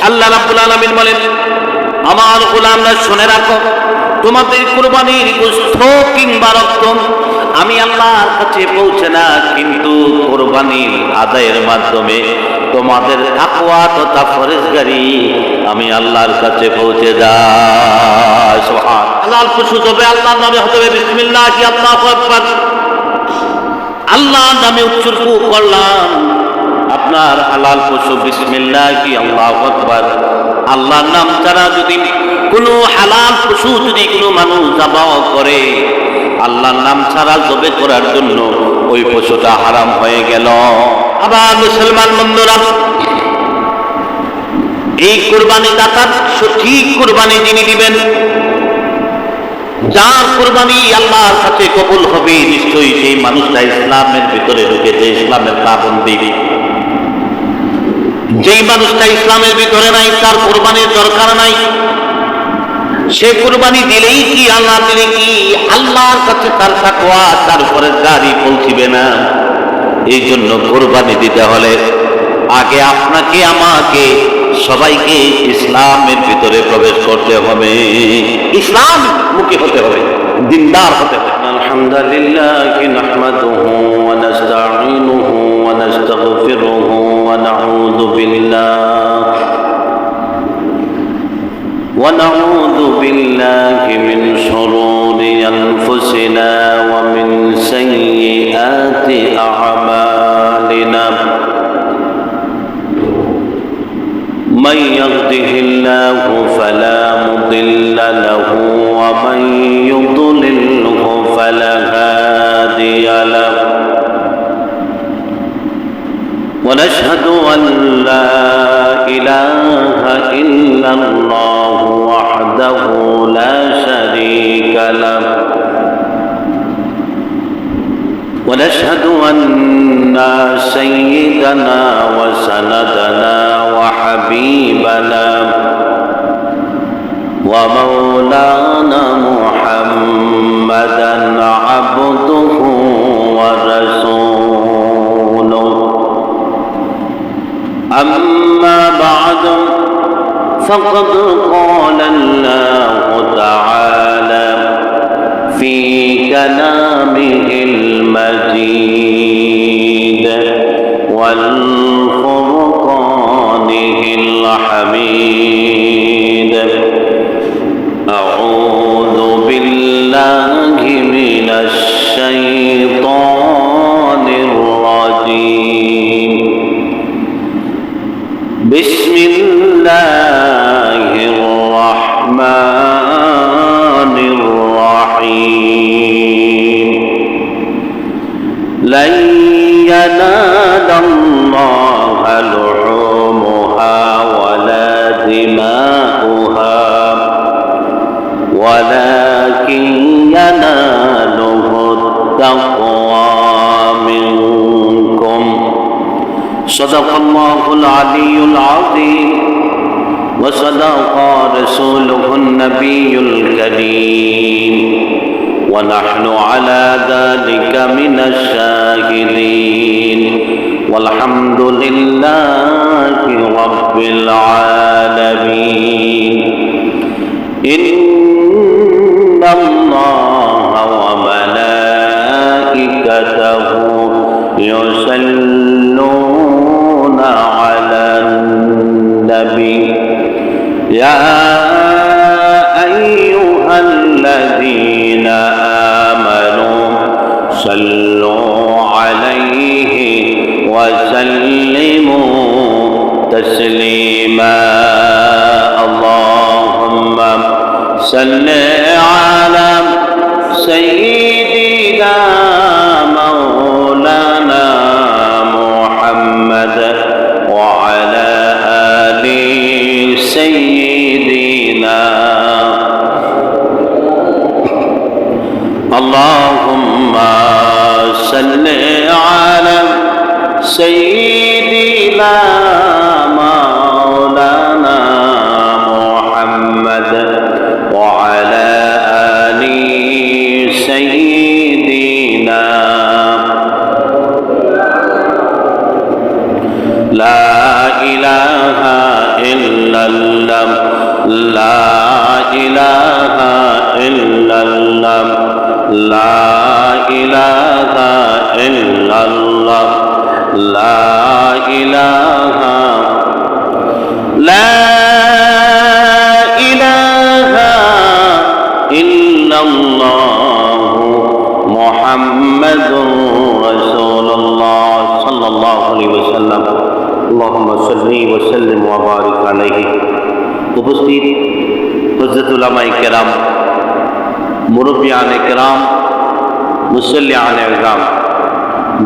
আল্লাহ রাব্বুল আলামিন বলেন, আমার গোলামরা শুনে রাখো, তোমাদের কুরবানির গোশত কিংবা রক্ত আমি আল্লাহর কাছে পৌঁছে না, কিন্তু কুরবানির আদায়ের মাধ্যমে তোমাদের তাকওয়া তথা পরহেজগারি আমি আল্লাহর কাছে পৌঁছে যায়। সুবহান আল্লাহ। পশু তবে আল্লাহর নামে হতে হবে বিসমিল্লাহ, আল্লাহু আকবার। আল্লাহর নামে উৎসর্গ করলাম আপনার হালাল পশু, বিসমিল্লাহ আল্লাহু আকবার। আল্লাহর নাম ছাড়া যদি কোনো হালাল পশু যদি কোনো মানুষ যাবাও করে, আল্লাহর নাম ছাড়া জবে করার জন্য ওই পশুটা হারাম হয়ে গেল। আবার মুসলমান বন্ধুরা, এই কুরবানি দাতার সঠিক কুরবানি যিনি দিবেন, যার কুরবানি আল্লাহর কাছে কবুল হবে, নিশ্চয়ই সেই মানুষটা ইসলামের ভিতরে ঢুকেছে, ইসলামের পাবন্দি। যেই মানুষটা ইসলামের ভিতরে নাই, তার কুরবানির দরকার নাই। সে কুরবানি দিলেই কি আল্লাহ দিলে কি আল্লাহর কাছে তার তাকওয়া তার পরহেজগারি পৌঁছিবে না। এই জন্য কুরবানি দিতে হলে আগে আপনাকে আমাকে সবাইকে ইসলামের ভিতরে প্রবেশ করতে হবে, ইসলাম মুখী হতে হবে, দিনদার হতে হবে। আলহামদুলিল্লাহ নাহমাদুহু ওয়া নাস্তাঈনুহু ওয়া নাস্তাগফিরুহু ওয়া নাউযু বিল্লাহি মিন শুরুরি আনফুসিনা ওয়া মিন সাইয়্যাতি আ'মালিনা। من يهده الله فلا مضل له ومن يضلله فلا هادي له، ونشهد أن لا إله إلا الله وحده لا شريك له، ونشهد أن سيدنا وسندنا وحبيبنا ومولانا محمدا عبده ورسوله. أما بعد، فقد قال الله تعالى في كلامه المجيد والفرقانه الحميد: أعوذ بالله من الشيطان الرجيم. بسم الله الرحمن الرحيم. لن ينال الله لحومها ولا دماؤها ولكن يناله التقوى منكم. صدق الله العلي العظيم وصدق رسوله النبي الكريم، ونحن على ذلك من الشاهدين، والحمد لله رب العالمين. إن الله وملائكته يصلون على النبي يا أيها الذين آمنوا صلوا عليه وسلموا تسليما. اللهم صل على سيدنا مولانا محمد وعلى آل سيدنا. اللهم صل على سيدنا مولانا محمد وعلى آل سيدنا ইল্লাল্লাহ লা ইলাহা ইল্লাল্লাহ লা ইলাহা ইল্লাল্লাহ লা ইলাহা লা ইলাহা ইল্লাল্লাহ মুহাম্মাদুর রাসূলুল্লাহ সাল্লাল্লাহু আলাইহি ওয়াসাল্লাম আল্লাহুম্মা সাল্লি ওয়া সাল্লিম ওয়া বারিক আলাইহি। উপস্থিত হযরত উলামায়ে কেরাম, মুরব্বিয়ানে কেরাম, মুসল্লিয়ানে ইকরাম,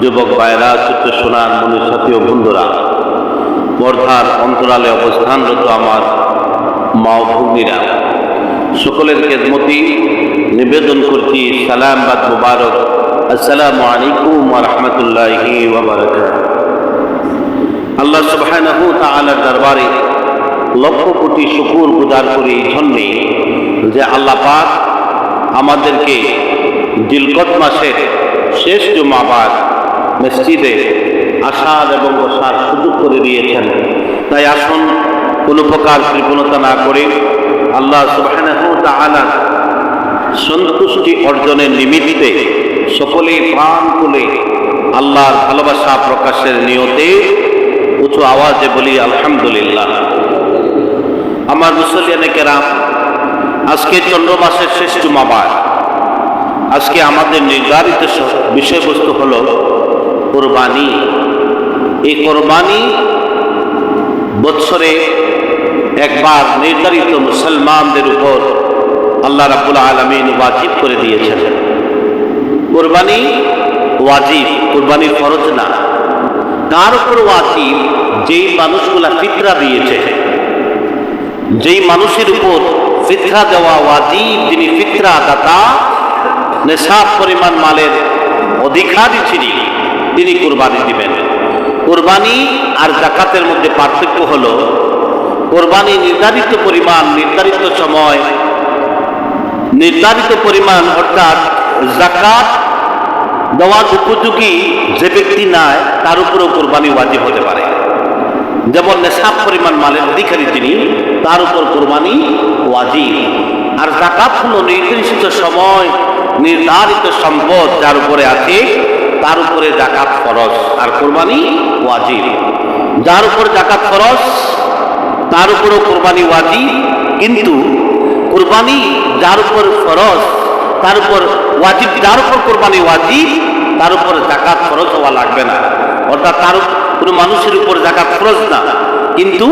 যুবক ভাইরা, ছোট্ট সোনার মনের সাথী ও বন্ধুরা, পর্দার অন্তরালে অবস্থানরত আমার মা ও ভগ্নীরা, সকলের খেদমতি নিবেদন করছি সালাম বাদ মুবারক। আসসালামু আলাইকুম ওয়া রাহমাতুল্লাহি ওয়া বারাকাতুহু। আল্লাহ সুবহানাহু ওয়া তাআলার দরবারে লক্ষ কোটি শুকর গুজার করি এই জন্যে যে আল্লাহ পাক আমাদেরকে জিলকত মাসের শেষ জুমাবার মসজিদে আসার এবং বসার সুযোগ করে দিয়েছেন। তাই আসুন কোনো প্রকার কৃপণতা না করে আল্লাহ সুবহানাহু ওয়া তাআলার সন্তুষ্টি অর্জনের নিমিত্তে সকলেই প্রাণ খুলে আল্লাহর ভালোবাসা প্রকাশের নিয়তে উঁচু আওয়াজে বলি আলহামদুলিল্লাহ। আমার মুসল্লিয়ানে কেরাম, আজকে চন্দ্র মাসের শেষ জুমাবার। আজকে আমাদের নির্ধারিত বিষয়বস্তু হলো কোরবানি। এই কোরবানি বৎসরে একবার নির্ধারিত মুসলমানদের উপর আল্লাহ রাব্বুল আলামিন ওয়াজিব করে দিয়েছেন। কোরবানি ওয়াজিব, কোরবানি ফরজ না। তার উপর ওয়াজিব যেই মানুষগুলা ফিতরা দিয়েছে, যেই মানুষের উপর ফিতরা দেওয়া ওয়াজিব, যিনি ফিতরা দাতা, নেশাব পরিমাণ মালের অধিকারী ছিলেন, তিনি কোরবানি দিবেন। কোরবানি আর যাকাতের মধ্যে পার্থক্য হলো, কোরবানি নির্ধারিত পরিমাণ, নির্ধারিত সময়, নির্ধারিত পরিমাণ, অর্থাৎ যাকাত দেওয়ার উপযোগী যে ব্যক্তি নাই তার উপরেও কোরবানি ওয়াজিব হতে পারে। যেমন নেশাব পরিমাণ মালের অধিকারী যিনি, তার উপর কোরবানি ওয়াজিব। আর যাকাত হলো নির্দিষ্ট সময়, নির্ধারিত সম্পদ যার উপরে আছে তার উপরে যাকাত ফরজ, আর কোরবানি ওয়াজিব। যার উপর যাকাত ফরজ তার উপরও কোরবানি ওয়াজিব, কিন্তু কোরবানি যার উপর ফরজ তার উপর ওয়াজিব, যার উপর কোরবানি ওয়াজিব তার উপর যাকাত ফরজ হওয়া লাগবে না। অর্থাৎ তার কোনো মানুষের উপর যাকাত ফরজ না, কিন্তু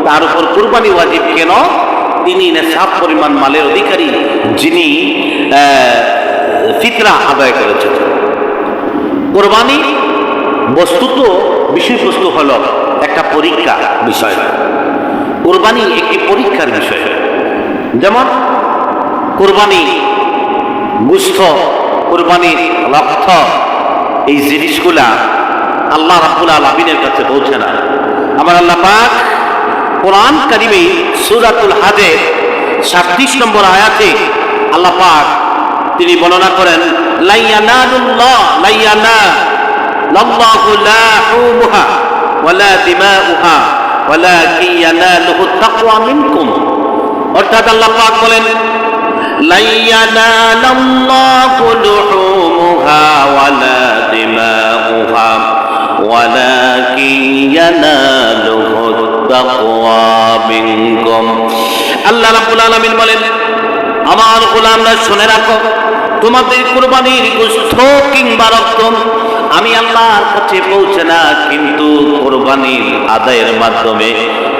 তার উপর কোরবানি ওয়াজিব। কেন? তিনি নেশাব পরিমাণ মালের অধিকারী, যিনি ফিতরা আদায় করেছেন। কোরবানি বস্তুত বিষয়বস্তু হলো একটা পরীক্ষা বিষয়। কোরবানি একটি পরীক্ষার বিষয়। যেমন কোরবানি গোশত, কোরবানির রক্ত, এই জিনিসগুলা আল্লাহ রাব্বুল আলামিনের কাছে পৌঁছে না। আমার আল্লাহ পাক কোরআন কারিমে সূরাতুল হাজের 36 নম্বর আয়াতে আল্লাহ পাক তিনি বর্ণনা করেন, লাল্লাহু লা হুমুহা ওয়ালা দিমাউহা ওয়ালাকিন ইয়ানালুহু তাকওয়া মিনকুম। অর্থাৎ আল্লাহ পাক বলেন, লা ইয়ানালাল্লাহু লুহুমুহা ওয়ালা দিমাউহা ওয়ালাকিন ইয়ানালুহু তাকওয়া মিনকুম। আল্লাহ রাব্বুল আলামিন বলেন, আমার গোলামরা শুনে রাখো, তোমাদের কুরবানির গোশত কিংবা রক্ত আমি আল্লাহর কাছে পৌঁছে না, কিন্তু কুরবানির আদায়ের মাধ্যমে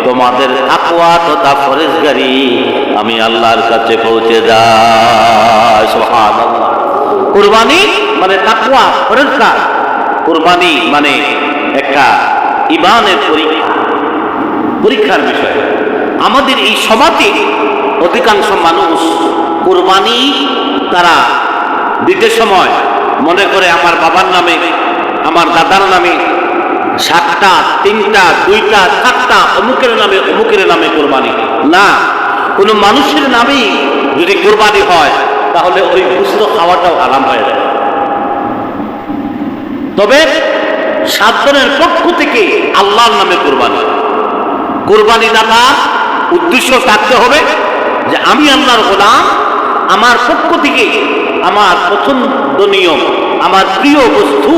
তোমাদের তাকওয়া তথা পরহেজগারি আমি আল্লাহর কাছে পৌঁছে যায়। সুবহানাল্লাহ। কুরবানি মানে তাকওয়া, পরহেজগার। কুরবানি মানে একটা ঈমানের পরীক্ষার বিষয়। আমাদের এই সমাজে অধিকাংশ মানুষ কুরবানি তারা দিতে সময় মনে করে আমার বাবার নামে, আমার দাদার নামে 7টা, 3টা, 2টা, 4টা, অমুকের নামে কোরবানি না। কোনো মানুষের নামেই যদি কোরবানি হয় তাহলে ওই গোশত খাওয়াটাও হারাম হয়ে যায়। তবে 7 জনের পক্ষ থেকে আল্লাহর নামে কোরবানি, কোরবানি দাতা উদ্দেশ্য থাকতে হবে যে আমি আল্লাহর গোলাম, আমার পক্ষ থেকে আমার পছন্দনীয়, আমার প্রিয় বস্তু,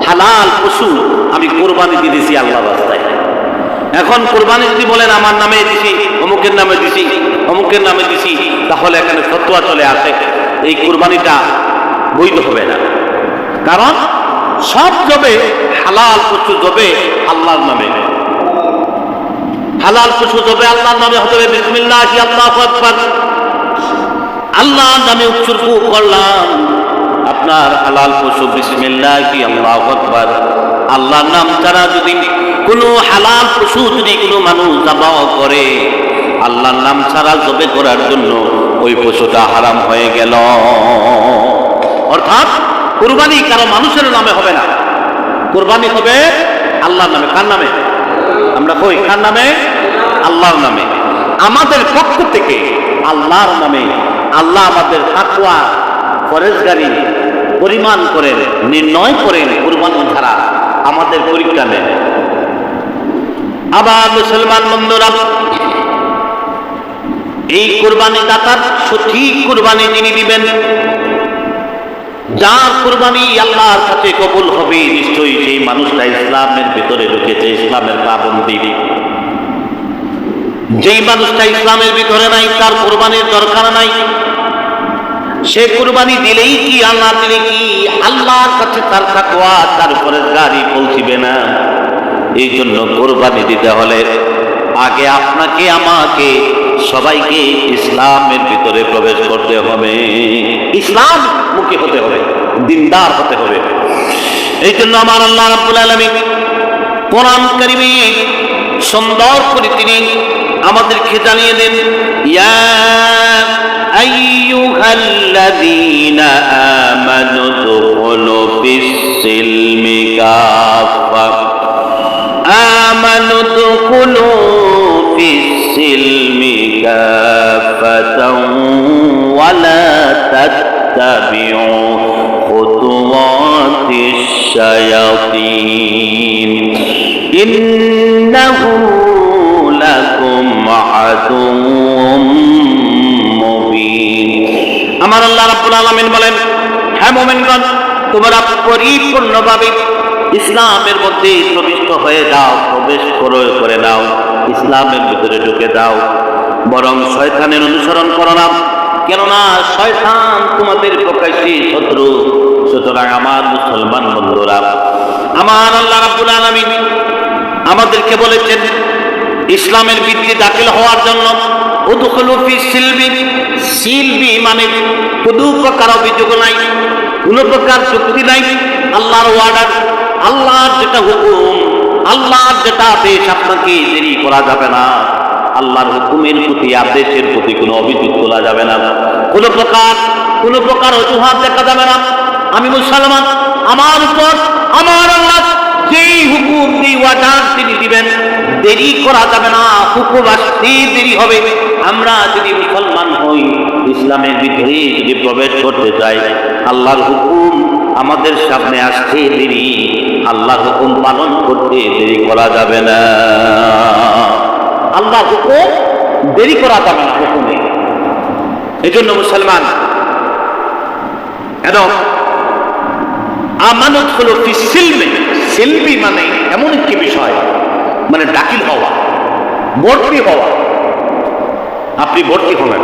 হালাল পশু আমি কোরবানি দিয়েছি আল্লাহর রাস্তায়। এখন কোরবানি যদি বলেন আমার নামে দিছি, অমুকের নামে দিছি, অমুকের নামে দিছি, তাহলে এখানে ফতোয়া চলে আসে এই কোরবানিটা বৈধ হবে না। কারণ সব জবে হালাল পশু জবে আল্লাহর নামে, হালাল পশু জবে আল্লাহর নামে হতে হবে। বিসমিল্লাহি আল্লাহু আকবার, আল্লাহর নামে উৎসর্গ করলাম আপনার হালাল পশু, বিসমিল্লাহি আল্লাহু আকবার। আল্লাহর নাম ছাড়া যদি কোনো হালাল পশু যদি কোনো মানুষ যাবাহ করে, আল্লাহর নাম ছাড়া জবে করার জন্য ওই পশুটা হারাম হয়ে গেল। অর্থাৎ কুরবানি কারো মানুষের নামে হবে না, কুরবানি হবে আল্লাহর নামে। কার নামে? আমরা কই কার নামে? আল্লাহর নামে। আমাদের পক্ষ থেকে আল্লাহর নামে, আল্লাহ আমাদের তাকওয়া ফরজগারি পরিমাণ করেন, নির্ণয় করেন কুরবানি ধারা, আমাদের পরীক্ষা নেন। আবার মুসলমান বন্ধুরা, এই কুরবানি দাতার সঠিক কুরবানি যিনি দিবেন, যার কুরবানি আল্লাহর কাছে কবুল হবে, নিশ্চয়ই সেই মানুষটা ইসলামের ভিতরে ঢুকেছে, ইসলামের পাবন্দি। যেই মানুষটা ইসলামের ভিতরে নাই, তার কুরবানির দরকার নাই। সে কুরবানি দিলেই কি আর না দিলে কি আল্লাহর কাছে তার তাকওয়া, তার পরেজগারি পৌঁছিবে না। এই জন্য কুরবানি দিতে হলে আগে আপনাকে, আমাকে, সবাইকে ইসলামের ভিতরে প্রবেশ করতে হবে, ইসলাম মুখী হতে হবে, দিনদার হতে হবে। এই জন্য আমার আল্লাহ রাব্বুল আলামিন কোরআন কারীমে সুন্দর করে তিনি আমাদেরকে জানিয়ে দেন, ইয়া আইয়ুহাল্লাযীনা আমানু দুখুলু ফিস-সিলমি কাফা, আমানু দুখুলু ফিস-সিলমি কাফাতাও ওয়া লা তাত্তাবিউ খুতুওয়াতিশ শায়াতিন ইন্নাহু লাকুম আদুউম মুবিন। আমার আল্লাহ রাব্বুল আলামিন বলেন, হ্যাঁ মুমিনগণ, তোমরা পরিপূর্ণভাবে ইসলামের মধ্যে প্রবিষ্ট হয়ে যাও, প্রবেশ করে নাও, ইসলামের ভিতরে ঢুকে যাও। বরং শয়তানের অনুসরণ করো না, কেননা শয়তান তোমাদের প্রকাশ্যী শত্রু। সুতরাং আমার মুসলমান বন্ধুরা, আমার আল্লাহ রাব্বুল আলামিন আমাদেরকে বলেছেন ইসলামের ভিতরে দাখিল হওয়ার জন্য উদখুলু ফিস-সিলমি, সিলমি মানে কোনো প্রকার অভিযোগ নাই, কোনো প্রকার চুক্তি নাই, আল্লাহর ওয়ার্ডার, আল্লাহর যেটা হুকুম, আল্লাহর যেটা আদেশ, আপনাকে দেরি করা যাবে না। আল্লাহর হুকুমের প্রতি, আদেশের প্রতি কোনো অভিযোগ তোলা যাবে না, কোনো প্রকার অজুহাত দেখা যাবে না। আমি মুসলমান, আমার উপর আমার আল্লাহ যেই হুকুম, যেই ওয়ার্ডার তিনি দিবেন, দেরি করা যাবে না, হুকুম আসতে দেরি হবে। আমরা যদি মুসলমান হই, ইসলামের ভিতরে যদি প্রবেশ করতে চাই, আল্লাহর হুকুম আমাদের সামনে আসতে দেরি, আল্লাহর হুকুম পালন করতে দেরি করা যাবে না। আল্লাহর হুকুম দেরি করা যাবে না হুকুমে। এই জন্য মুসলমান এবং আমানত হলো ফিস-সিলমি, সিলমি মানে এমন একটি বিষয়, মানে দাখিল হওয়া, ভর্তি হওয়া। আপনি ভর্তি হবেন,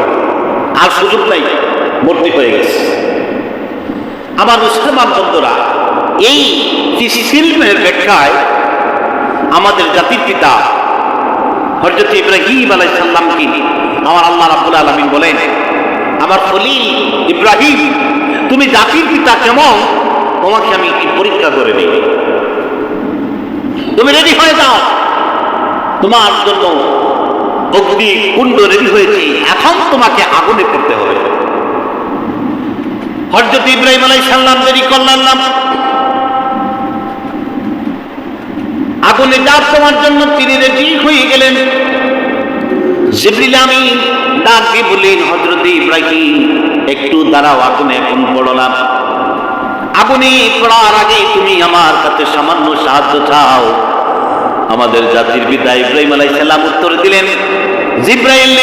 আর সুযোগ নাই, ভর্তি হয়ে গেছে। আমার মুসলমান বন্ধুরা, এই ফিস-সিলমের ব্যাখ্যায় আমাদের জাতির পিতা হযরত ইব্রাহিম আলাইহিস সালাম কি আমার আল্লাহ রাব্বুল আলামিন বলেন, আমার খলিল ইব্রাহিম, তুমি জাতির পিতা কেমন, তোমাকে আমি কি পরীক্ষা করে নিই, তুমি রেডি হয়ে যাও, তোমার জন্য অগ্নি কুণ্ড রেডি হয়েছে, এখন তোমাকে আগুনে করতে হবে। হযরত ইব্রাহিম আলাইহিস সালাম দেরি করলেন না, আগুনে ডাক দেওয়ার জন্য তিনি রেডি হয়ে গেলেন। জিবরিল আমিন ডাক দিয়ে বললেন, হযরত ইব্রাহিম একটু দাঁড়াও, আগুনে এখন পড়ো না, আগুনে পড়ার আগে তুমি আমার কাছে সামান্য সাহায্য চাও। আমাদের জাতির পিতা ইব্রাহিম আলাইহিস সালাম উত্তর দিলেন, জিব্রাইল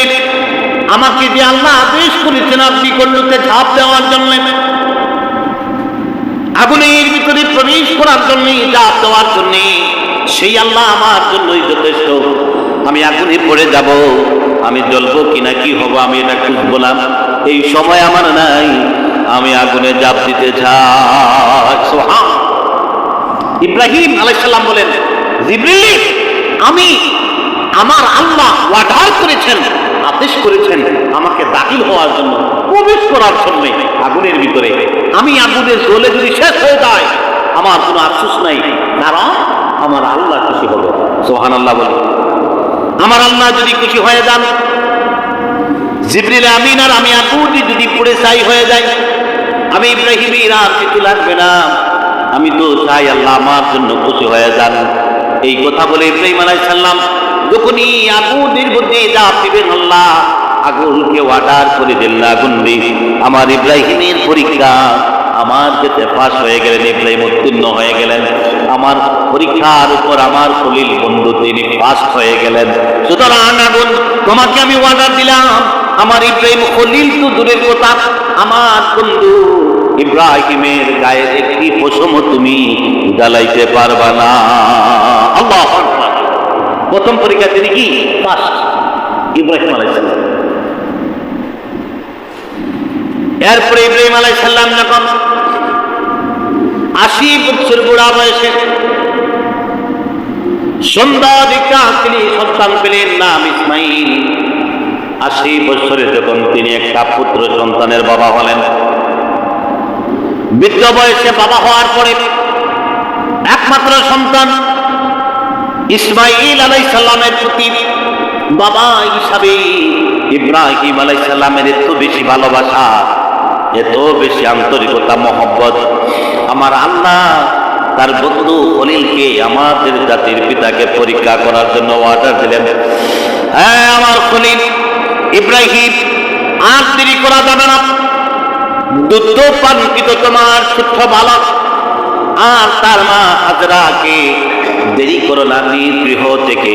আমাকে যে আল্লাহ আদেশ করেছেন আপনি কল্লুতে ঝাঁপ দেওয়ার জন্য, আগুনের ভিতরে প্রবেশ করার জন্য, ঝাঁপ দেওয়ার জন্য, সেই আল্লাহ আমার জন্যই যথেষ্ট। আমি আগুনে পড়ে যাব, আমি জ্বলবো কিনা কি হবো আমি এটা খুঁজবো না, এই সময় আমার নাই, আমি আগুনে ঝাঁপ দিতে চাই। সুবহান। ইব্রাহিম আলাইহিস সালাম বলেন, জিবরিল আমি আমার আল্লাহ ওয়ার্ডার করেছেন, আদেশ করেছেন আমাকে দাখিল হওয়ার জন্য, প্রবেশ করার জন্য আগুনের ভিতরে। আমি আগুনের জ্বলে যদি শেষ হয়ে যায় আমার কোনো আফসোস নাই, কারণ আমার আল্লাহ খুশি হবে। সুবহানাল্লাহ বলে। আমার আল্লাহ যদি খুশি হয়ে যান, জিবরিল আমিন আর আমি আগুনে যদি পুড়ে ছাই হয়ে যাই, আমি ইব্রাহিমের আর কিছু লাগবে না, আমি তো চাই আল্লাহ আমার জন্য খুশি হয়ে যান। এই কথা বলে ইব্রাহিম আলাইহিস সালাম যখনই আগুনের মধ্যে ঝাঁপ দিবেন, আল্লাহ আগুনকে অর্ডার করে দিলেন আগুন দিয়ে। আমার ইব্রাহিমের পরীক্ষা আমার যেতে পাস হয়ে গেলেন, ইব্রাহিম উত্তীর্ণ হয়ে গেলেন। আমার পরীক্ষার উপর আমার খলিল বন্ধু তিনি পাস হয়ে গেলেন। সুতরাং আগুন তোমাকে আমি অর্ডার দিলাম, আমার ইব্রাহিম খলিল তো দূরের কথা, আমার বন্ধু ইব্রাহিমের গায়ের একটি পশম তুমি জ্বালাইতে পারবা না। আল্লাহু আকবার। প্রথম পরীক্ষা তিনি কি পাস, ইব্রাহিম আলাইহিস সালাম। এরপরে ইব্রাহিম আলাইহিস সালাম যখন 80 বছর বুড়া বয়সে সুন্দর একটা তিনি সন্তান পেলেন, নাম ইসমাইল। 80 বছরে যখন তিনি একটা পুত্র সন্তানের বাবা হলেন, বৃদ্ধ বয়সে বাবা হওয়ার পরে একমাত্র সন্তান ইসমাইল আলাইহিস সালামের প্রতি বাবা হিসাবে ইব্রাহিম আলাইহিস সালামের এত বেশি ভালোবাসা, এত বেশি আন্তরিকতা, মহব্বত। আমার আল্লাহ তার বন্ধু খলিলকে, আমাদের জাতির পিতাকে পরীক্ষা করার জন্য অর্ডার দিলেন। হ্যাঁ আমার খলিল ইব্রাহিম, আর দেরি করা যাবে না, দুধ পানকৃত তোমার ছোট্ট বালক আর তার মা হাজরাকে দেরি করো না, গৃহ থেকে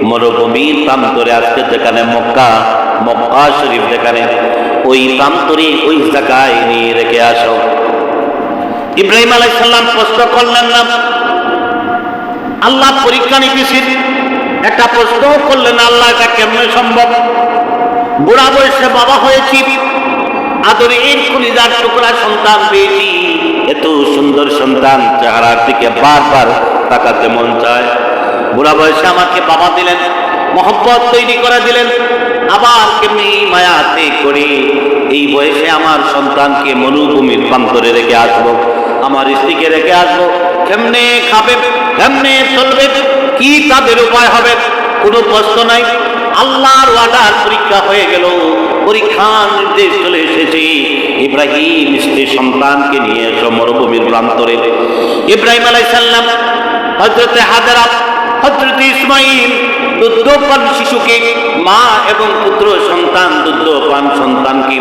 মরুভূমির প্রান্তরে, আজকে যেখানে মক্কা শরীফ যেখানে, ওই প্রান্তরে ওই জায়গায় নিয়ে রেখে আসো। ইব্রাহিম আলাইহিস সালাম প্রশ্ন করলেন না, আল্লাহ পরীক্ষা নিতেছেন, একটা প্রশ্ন করলেন, আল্লাহ এটা কেমনে সম্ভব? বুড়া বয়সে বাবা হয়েছি, আদরের কলিজার টুকরা সন্তান পেয়েছি, এত সুন্দর সন্তান, চেহারার দিকে বারবার তাকাতে মন চায়। বুড়া বয়সে আমাকে বাবা দিলেন, মহব্বত তৈরি করে দিলেন, আবার কেমনি মায়াতে করে এই বয়সে আমার সন্তানকে মরুভূমির প্রান্তরে রেখে আসবো, আমার স্ত্রীকে রেখে আসবো, কেমনে খাবে, কেমনে চলবে, কি তাদের উপায় হবে? কোনো প্রশ্ন নাই। আল্লাহর ওয়াদার পরীক্ষা হয়ে গেল, পরীক্ষার নির্দেশ চলে এসেছে, ইব্রাহিম স্ত্রী সন্তানকে নিয়ে এসো মরুভূমির প্রান্তরে। ইব্রাহিম আলাইহিস সালাম হযরতে হাজরা, হযরতে ইসমাইল দুগ্ধপান শিশুকে, মা এবং পুত্র সন্তান দুগ্ধপান সন্তানকে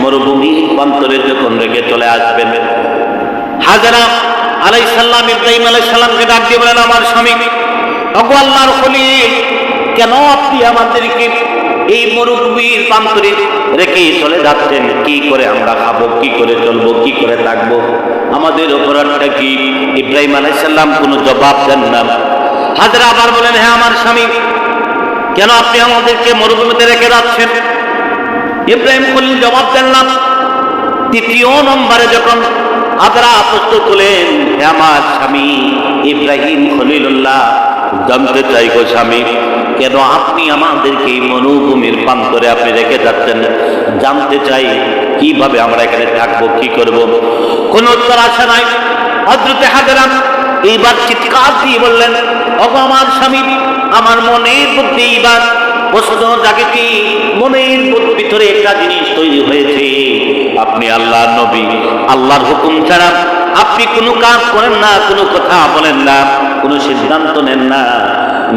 মরুভূমির প্রান্তরে যখন রেখে চলে আসবেন, হাজরা আলাইহিস সালাম ইব্রাহিম আলাইহিস সালামকে ডাক দিয়ে বলেন, আমার স্বামী, ওগো আল্লাহর খলিল, কেন আপনি আমাদেরকে এই মরুভূমির প্রান্তরে রেখে চলে যাচ্ছেন? কি করে আমরা খাবো, কি করে চলবো, কি করে থাকবো, আমাদের অপরাধটা কি? ইব্রাহিম আলাইহিস সালাম কোনো জবাব দেন না। হাজরা আবার বলেন, হ্যাঁ আমার স্বামী, কেন আপনি আমাদেরকে মরুভূমিতে রেখে যাচ্ছেন? ইব্রাহিম খলিল জবাব দেন না। তৃতীয় নম্বরে যখন হাজরা প্রশ্ন করলেন, হে আমার স্বামী ইব্রাহিম খলিলুল্লাহ, জানতে চাই গো স্বামী, কেন আপনি আমাদেরকে মরুভূমির প্রান্তরে আপনি রেখে যাচ্ছেন? জানতে চাই কিভাবে আমরা এখানে থাকবো, কি করব? কোন উত্তর আসে নাই। হযরতে হাজরা এইবার চিৎকার দিয়ে বললেন, ওগো আমার স্বামী, আমার মনের মধ্যে এইবার প্রশ্ন জাগেছে, মনের ভিতরে একটা জিনিস তৈরি হয়েছে, আপনি আল্লাহর নবী, আল্লাহর হুকুম ছাড়া আপনি কোনো কাজ করেন না, কোনো কথা বলেন না, কোনো সিদ্ধান্ত নেন না।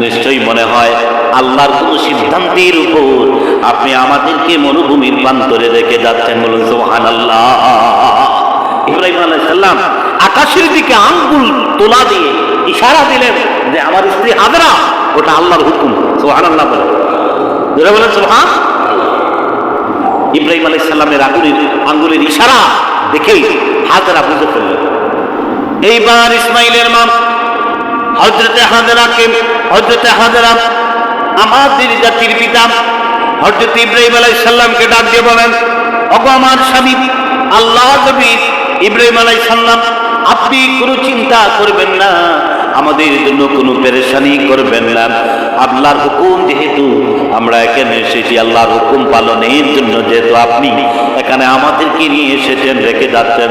নিশ্চয়ই মনে হয় আল্লাহর কোনো সিদ্ধান্তের উপর আপনি আমাদেরকে মরুভূমির প্রান্তরে রেখে যাচ্ছেন। বলুন সুবহানাল্লাহ। ইব্রাহিম আলাইহিস সালাম আকাশের দিকে আঙ্গুল তোলা দিয়ে ইশারা দিলেন যে আমার স্ত্রী হাজরা, ওটা আল্লাহর হুকুম। সুবহানাল্লাহ বলে। যারা বলেন সুবহান। ইব্রাহিম আলাইহিস সালামের আঙ্গুলের ইশারা দেখেই হাজেরা বুঝে ফেললেন। এইবার ইসমাইলের মা হযরতে হাজেরা আমাদের জাতির পিতা হযরত ইব্রাহিম আলাইহিস সালামকে ডাক দিয়ে বলেন, ওগো আমার স্বামী আল্লাহর নবী ইব্রাহিম আলাইহিস সালাম, আপনি কোনো চিন্তা করবেন না, আমাদের জন্য কোনো পেরেশানি করবেন না। আল্লাহর হুকুম যেহেতু আমরা এখানে এসেছি, আল্লাহর হুকুম পালনের জন্য যেহেতু আপনি এখানে আমাদেরকে নিয়ে এসেছেন, রেখে যাচ্ছেন,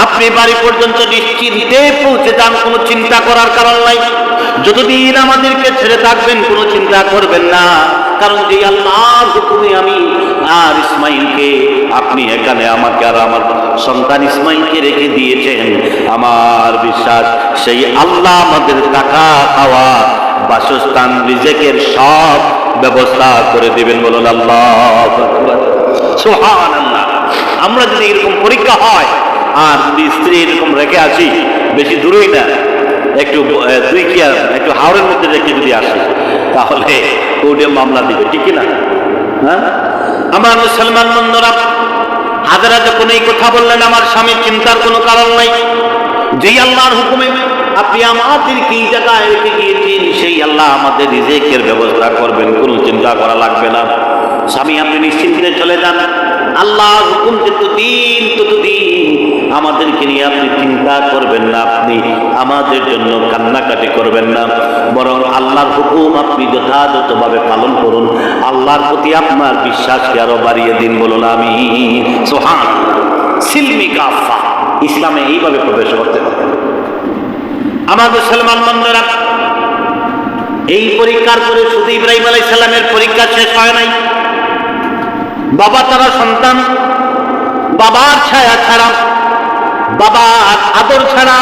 আপনি বাড়ি পর্যন্ত নিশ্চিন্তে পৌঁছে যান, কোনো চিন্তা করার কারণ নাই। যতদিন আমাদেরকে ছেড়ে থাকবেন কোনো চিন্তা করবেন না, কারণ যে আল্লাহর হুকুমে আমি আর ইসমাইলকে আপনি এখানে আমাকে আর আমার সন্তান ইসমাইলকে রেখে দিয়েছেন, আমার বিশ্বাস সেই আল্লাহ আমাদের টাকা খাওয়া বাসস্থান রিজেকের সব ব্যবস্থা করে দিবেন। বলুন আল্লাহু আকবার, সুবহানাল্লাহ। আমরা যদি এরকম পরীক্ষা হয় আর যদি স্ত্রী এরকম রেখে আসি, বেশি দূরেই না, একটু একটু হাওড়ের মধ্যে রেখে যদি আসি, তাহলে কোর্টে মামলা দিবে, ঠিক না? হ্যাঁ, আমার মুসলমান বন্ধুরা, হাজেরা যখন এই কথা বললেন, আমার স্বামীর চিন্তার কোনো কারণ নাই। যেই আল্লাহর হুকুমে আপনি আমাদেরকে এই জায়গায় রেখে গিয়েছেন, সেই আল্লাহ আমাদের রিজেকের ব্যবস্থা করবেন, কোনো চিন্তা করা লাগবে না। স্বামী আপনি নিশ্চিন্তে চলে যান, আল্লাহর হুকুম যতদিন ততদিন আমাদেরকে নিয়ে আপনি চিন্তা করবেন না, আপনি আমাদের জন্য কান্নাকাটি করবেন না, বরং আল্লাহর হুকুম আপনি যথাযথভাবে পালন করুন। আল্লাহর প্রতি আপনার বিশ্বাসকে আরো বাড়িয়ে দিন। বলুন আমিন। সুবহান। সিলমি কাফা, ইসলামে এইভাবে প্রবেশ করতে হবে। আমার মুসলমান বন্ধুরা, এই পরীক্ষার পরে শুধু ইব্রাহিম আলাইহিস সালামের পরীক্ষা শেষ হয় নাই। বাবা তারা সন্তান, বাবার ছায়া ছাড়া, বাবার আদর ছাড়া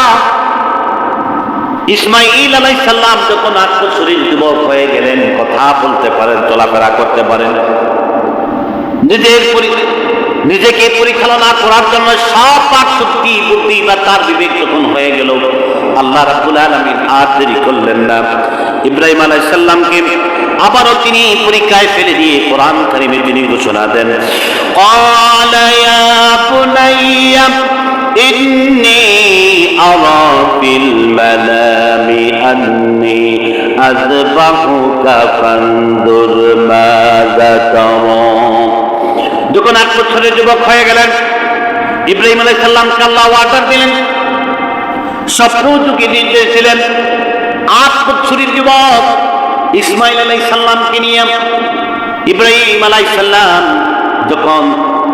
ইসমাইল আলাইহিস সালাম যখন 8 বছরের যুবক হয়ে গেলেন, কথা বলতে পারেন, চলাফেরা করতে পারেন, নিজেকে পরিচালনা করার জন্য সব পাক শক্তি বুদ্ধি বা তার বিবেক যখন হয়ে গেল, আল্লাহ রাব্বুল আলামিন আর দেরি করলেন না। ইব্রাহিম আলাইহিস সালামকে আবারও তিনি পরীক্ষায় ফেলে দিয়ে কোরআন কারীমে তিনি ঘোষণা দেন, ক্বালা ইয়া বুনাইয়া ইন্নী আরা ফিল মানামি আন্নী আযবাহুকা ফানজুর মাযা তারা। যখন 8 বছরের যুবক হয়ে গেলেন, ইব্রাহিম আলাইহিস সালামকে আল্লাহ অর্ডার দিলেন, স্বপ্ন যুগে নির্দেশ দিলেন, 8 বছরের যুবক ইসমাইল আলাইহিস সালামকে নিয়ে ইব্রাহিম আলাইহিস সালাম যখন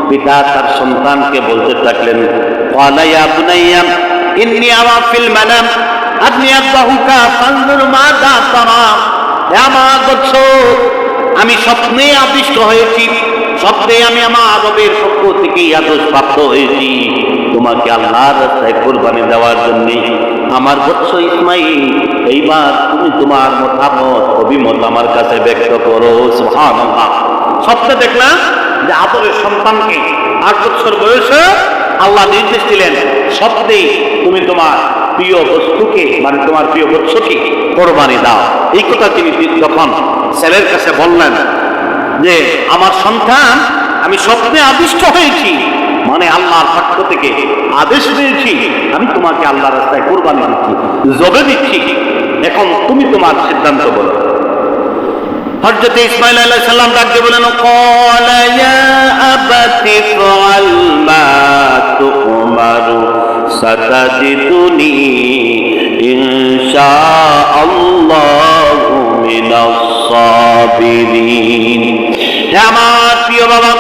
পিতা তার সন্তানকে বলতে থাকলেন, ক্বালা ইয়া বুনাইয়া ইন্নী আরা ফিল মানাম আন্নী আযবাহুকা ফানজুর মাযা তারা। হে আমার বৎস, আমি স্বপ্নে আবিষ্ট হয়েছি, স্বপ্নে আমি আমার রবের পক্ষ থেকে আদেশ প্রাপ্ত হয়েছি তোমাকে আল্লাহর রাস্তায় কুরবানি দেওয়ার জন্য। আমার বৎস ইসমাইল, এইবার তুমি তোমার মতামত অভিমত আমার কাছে ব্যক্ত করো। সুবহানাল্লাহ। স্বপ্নে দেখলাম যে আদরের সন্তানকে 8 বছর বয়সে আল্লাহ নির্দেশ দিলেন, স্বপ্নে তুমি তোমার প্রিয় বস্তুকে, মানে তোমার প্রিয় বৎসকে কোরবানি দাও। এই কথা তিনি যখন ছেলের কাছে বললেন যে আমার সন্তান, আমি স্বপ্নে আদিষ্ট হয়েছি, মানে আল্লাহর পক্ষ থেকে আদেশ পেয়েছি, আমি তোমাকে আল্লাহর রাস্তায় কুরবানি দিচ্ছি, জবে দিচ্ছি, এখন তুমি তোমার সিদ্ধান্ত বলো। হযরত ইসমাইল আলাইহিস সালাম ডাকতে বলেন, ক্বালা ইয়া আবাতি ফাআল মা তুমারু সাতাজিদুনি ইনশাআল্লাহু মিনাস সাবিরিন। হে আমার প্রিয় বাবা,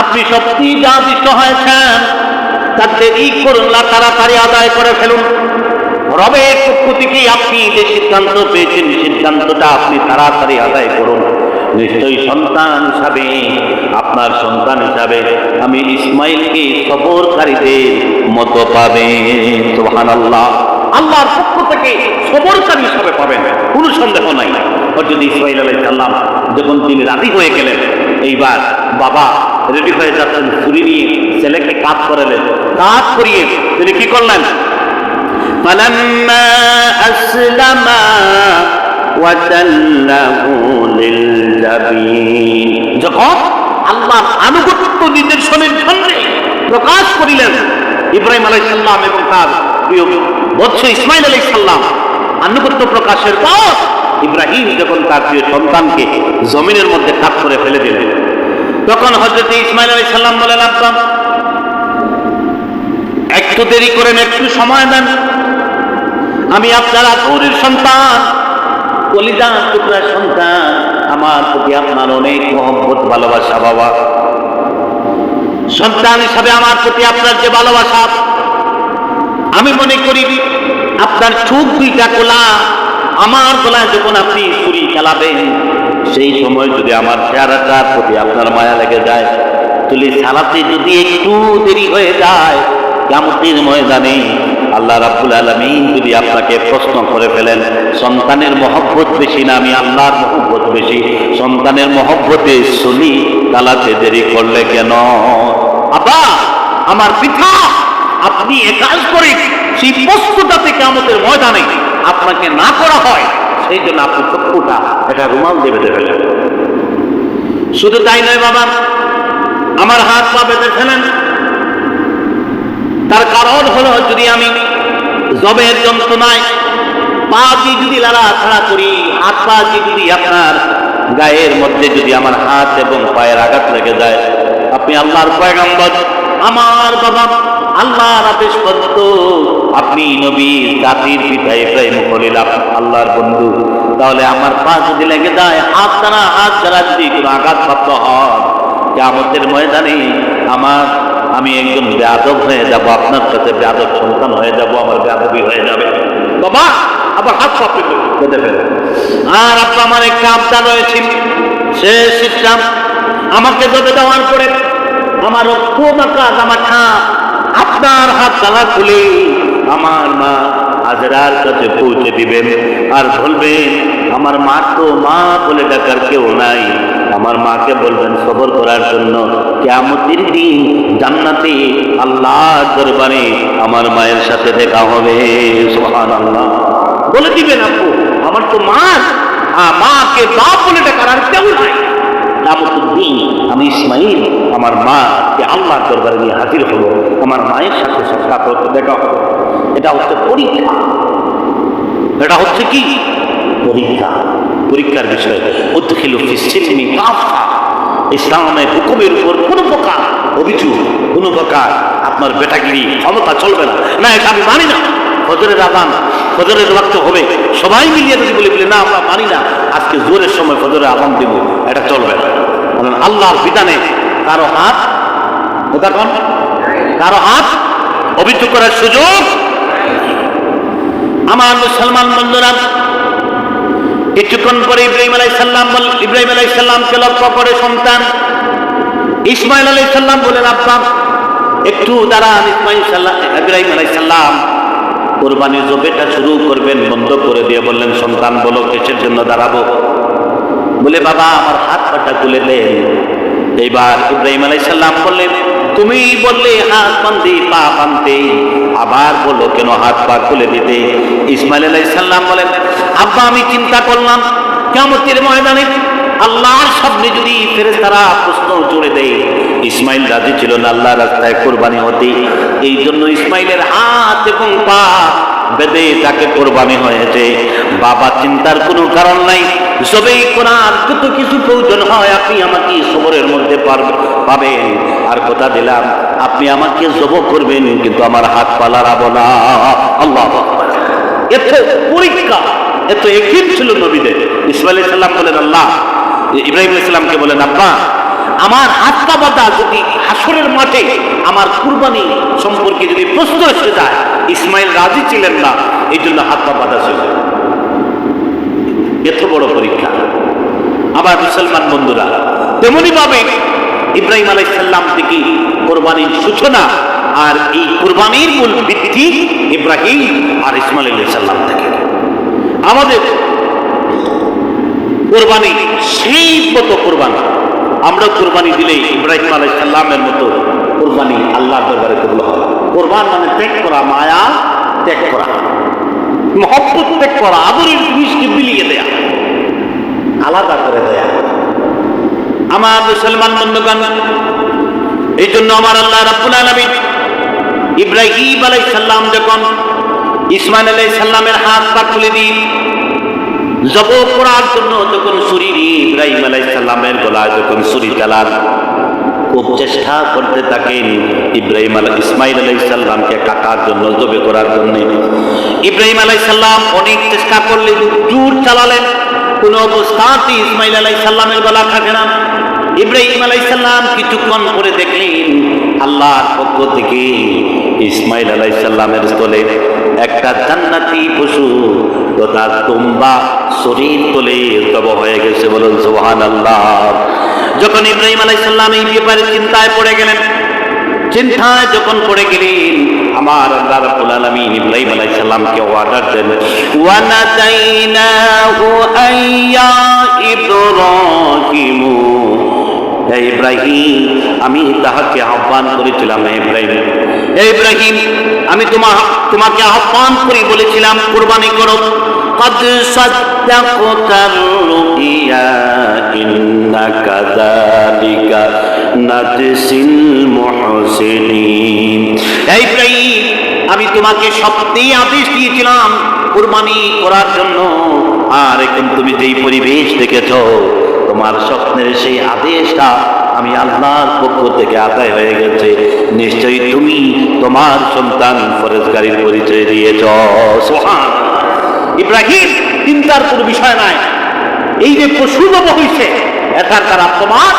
আপনি সত্যিই যা আদিষ্ট হয়েছেন তার দেরি করুন না, তাড়াতাড়ি আদায় করে ফেলুন। রবের পক্ষ থেকে আপনি যে সিদ্ধান্ত পেয়েছেন, সিদ্ধান্তটা আপনি তাড়াতাড়ি আদায় করুন। নিশ্চয়ই সন্তান হিসাবে, আপনার সন্তান হিসাবে আমি ইসমাইলকে সবরকারীদের মতো পাবেন। সুবহানাল্লাহ। আল্লাহর পক্ষ থেকে সবরকারী হিসাবে পাবেন, কোনো সন্দেহ নাই। হযরত ইসমাইল আলাইহিস সালাম যখন তিনি রাজি হয়ে গেলেন, এইবার বাবা রেডি হয়ে যাচ্ছেন, ছুরি নিয়ে ছেলেকে কাজ করালেন, কাজ করিয়ে তিনি কি করলেন, فَلَمَّا أَسْلَمَا وتله للجبين যখন আল্লাহর আনুগত্য নিদর্শনের জন্য প্রকাশ করিলেন ইব্রাহিম আলাইহিস সালাম এবং তার প্রিয় বৎস ইসমাঈল আলাইহিস সালাম আনুগত্য প্রকাশের পর ইব্রাহিম যখন তার প্রিয় সন্তানকে জমিনের মধ্যে কাট করে ফেলে দিলেন তখন হযরত ইসমাঈল আলাইহিস সালাম বলেন আব্বা একটু দেরি করেন একটু সময় দেন আমি আপনার আদরের সন্তান কলিজার টুকরা সন্তান আমার প্রতি আপনার অনেক মহব্বত ভালোবাসা বাবা সন্তান হিসাবে আমার প্রতি আপনার যে ভালোবাসা আমি মনে করি আপনার চোখ দুইটা খোলা আমার গলায় যখন আপনি ছুরি চালাবেন সেই সময় যদি আমার চেহারাটার প্রতি আপনার মায়া লেগে যায় তুলি চালাতে যদি একটু দেরি হয়ে যায় কিয়ামতের ময়দানে আল্লাহ রাব্বুল আলামিন যদি আপনাকে প্রশ্ন করে ফেলেন সন্তানের মহব্বত বেশি না আমি আল্লাহর মহব্বত বেশি সন্তানের মহব্বতে ছুরি চালাতে দেরি করলে কেন আব্বা আমার পিতা আপনি একাজ করে সেই প্রশ্নটাতে কিয়ামতের ময়দানে আপনাকে না করা হয় সেই জন্য আপনি চক্ষুটা একটা রুমাল দিয়ে বেঁধে ফেলেন শুধু তাই নয় বাবা আমার হাত পা বেঁধে ফেলেন তার কারণ হলো যদি আমি জবের যন্ত্রণায় পা দিয়ে যদি লাড়াছাড়া করি হাত পা দিয়ে যদি আপনার গায়ের মধ্যে যদি আমার হাত এবং পায়ের আঘাত লেগে যায় আপনি আল্লাহর পয়গম্বর আমার বাবা আল্লাহর আদেশ পর্যন্ত আপনি নবী জাতির পিতা ইব্রাহিম খলিল আল্লাহর বন্ধু তাহলে আমার পা যদি লেগে যায় হাত দ্বারা যদি কোনো আঘাতপ্রাপ্ত হন কিয়ামতের ময়দানে আমি একজন বেয়াদব হয়ে যাব আপনার সাথে বেয়াদব সন্তান হয়ে যাব আমার বেয়াদবি হয়ে যাবে বাবা আবার হাত পা বেঁধে ফেলে আর আপনার আমার একটা আবদার রয়েছে শেষ ইসলাম আমাকে বেঁধে দেওয়ার পরে আমার জামাটা আপনার হাত তালা খুলে আমার মা হাজরার কাছে পৌঁছে দিবেন আর বলবেন আমার মা তো মা বলে ডাকার কেউ নাই আমার মাকে বলবেন সবর করার জন্য কিয়ামতের দিন জান্নাতে আল্লাহর দরবারে আমার মায়ের সাথে দেখা হবে সুবহানাল্লাহ বলে দিবেন আপু আমার তো মাকে বাপ বলে ডাকার আর কেউ নাই কিয়ামতের দিন আমি ইসমাঈল আমার মাকে আল্লাহর দরবারে নিয়ে হাজির হব আমার মায়ের সাথে সাক্ষাৎ হতে দেখা হবে এটা হচ্ছে পরীক্ষা এটা হচ্ছে কি পরীক্ষার বিষয় উদখিলু ফিস সিলমি কাফা ইসলামের হুকুমের উপর কোনো প্রকার অভিযোগ কোনো প্রকার আপনার বেটাগিরি ক্ষমতা চলবে না না এটা আমি মানি না ফজরের আযান ফজরের ওয়াক্ত হবে সবাই মিলিয়ে যদি বলে না আমরা মানি না আজকে জোরের সময় ফজরের আযান দেব এটা চলবে না কারণ আল্লাহর বিধানে কারো হাত অভিযোগ করার সুযোগ আমার মুসলমান বন্ধুরা কিছুক্ষণ পরে ইব্রাহিম আলাইহিস সালামকে লক্ষ্য করে সন্তান ইসমাঈল আলাইহিস সালাম বলেন আব্বা একটু দাঁড়ান ইব্রাহিম আলাইহিস সালাম কুরবানির জবেটা শুরু করবেন বন্ধ করে দিয়ে বললেন সন্তান বলো কিসের জন্য দাঁড়াবো বলে বাবা আমার হাত পাটা খুলে দেন এইবার ইব্রাহিম আলাইহিস সালাম বললেন তুমি বললে হাত বাঁধতে পা বাঁধতে আবার বলো কেন হাত পা খুলে দিতে ইসমাঈল আলাইহিস সালাম বলেন আব্বা আমি চিন্তা করলাম কিয়ামতের ময়দানে আল্লাহর সামনে যদি ফেরেশতারা প্রশ্ন জুড়ে দেয় ইসমাঈল রাজি ছিল না আল্লাহর রাস্তায় কুরবানি হতে এই জন্য ইসমাঈলের হাত এবং পা বেঁধে তাকে কুরবানি হয়েছে বাবা চিন্তার কোনো কারণ নাই জবেই করার কত কিছু প্রয়োজন হয় আপনি আমাকে সবরের মধ্যে পাবেন আর কথা দিলাম আপনি আমাকে জব করবেন কিন্তু আমার হাত পা লড়াবো না আল্লাহু আকবার এত পরীক্ষা এত ইয়াকিন ছিল নবীদের ইসমাঈল আলাইহিস সালাম বলেন আল্লাহ ইব্রাহিম আলাইহিস সালামকে বলেন আব্বা আমার হাত পা বাঁধা যদি হাসরের মাঠে আমার কুরবানি সম্পর্কে যদি প্রশ্ন এসে যায় ইসমাঈল রাজি ছিলেন না এই জন্য হাত পা বাঁধা ছিল এত বড় পরীক্ষা আবার মুসলমান বন্ধুরা তেমনি ভাবে ইব্রাহিম আলাইহিস সালাম থেকে কুরবানির সূচনা আর এই কুরবানির মূল ভিত্তি ইব্রাহিম আর ইসমাঈল আলাইহিস সালাম থেকে আমাদের কুরবানি সেই মতো কুরবানি আমরা কুরবানি দিলে ইব্রাহিম আলাইহিস সালামের মতো কুরবানি আল্লাহর দরবারে কবুল হবে কুরবান মানে ত্যাগ করা মায়া ত্যাগ করা মহব্বত ত্যাগ করা, আদরের জিনিসকে বিলিয়ে দেয়া, আলাদা করে দেয়া। আমার মুসলমান বন্ধুগণ, এই জন্য আমার আল্লাহ রাব্বুল আলামিন ইব্রাহিম আলাইহিস সালাম যখন ইসমাইল আলাইহিস সালামের হাত পা খুলে দিয়ে জবাই করার জন্য যখন ছুরি দিয়ে ইব্রাহিম আলাইহিস সালামের গলায় যখন ছুরি চালান, খুব চেষ্টা করতে থাকেন ইসমাইল আলাইহিস সালামকে কাটার জন্য, জবাই করার জন্য। ইব্রাহিম আলাইহিস সালাম অনেক চেষ্টা করলেন, জোর চালালেন, কোন অবস্থাতেই ইসমাইল আলাইহিস সালামের গলা কাটে না। ইব্রাহিম আলাইহিস সালাম কিছুক্ষণ পরে দেখলেন আল্লাহর পক্ষ থেকে ইসমাইল আলাইহিস সালামের স্থলে একটা জান্নাতি পশু তথা তুম্বা শরীর তোলে জবাই হয়ে গেছে। বলুন সুবহানাল্লাহ। যখন ইব্রাহিম আলাইহিস সালাম এই ব্যাপারে চিন্তায় পড়ে গেলেন, চিন্তায় যখন পড়ে গেলেন, আমার আল্লাহ রাব্বুল আলামিন ইব্রাহিম আলাইহিস সালামকে অর্ডার দেন, ওয়া নাতাইনাহু আইয়া ইব্রাহিম, হে ইব্রাহিম, আমি তাহাকে আহ্বান করেছিলাম, হে ইব্রাহিম, আমি তোমাকে আহ্বান করে বলেছিলাম কুরবানি করো। قد صدقت الرؤيا إنا كذلك نجزي المحسنين। এই ইব্রাহিম, আমি তোমাকে সত্যি আদেশ দিয়েছিলাম কুরবানি করার জন্য, আর এখন তুমি যেই পরিবেশ দেখেছো, তোমার স্বপ্নের সেই আদেশটা আমি আল্লাহর পক্ষ থেকে আদায় হয়ে গেছে। নিশ্চয়ই তুমি তোমার সন্তান ফরেজগারির পরিচয় দিয়েছ। সুবহান। ইব্রাহিম চিন্তার কোনো বিষয় নাই, এই যে পশু জবাই হয়েছে, এটার দ্বারা তোমার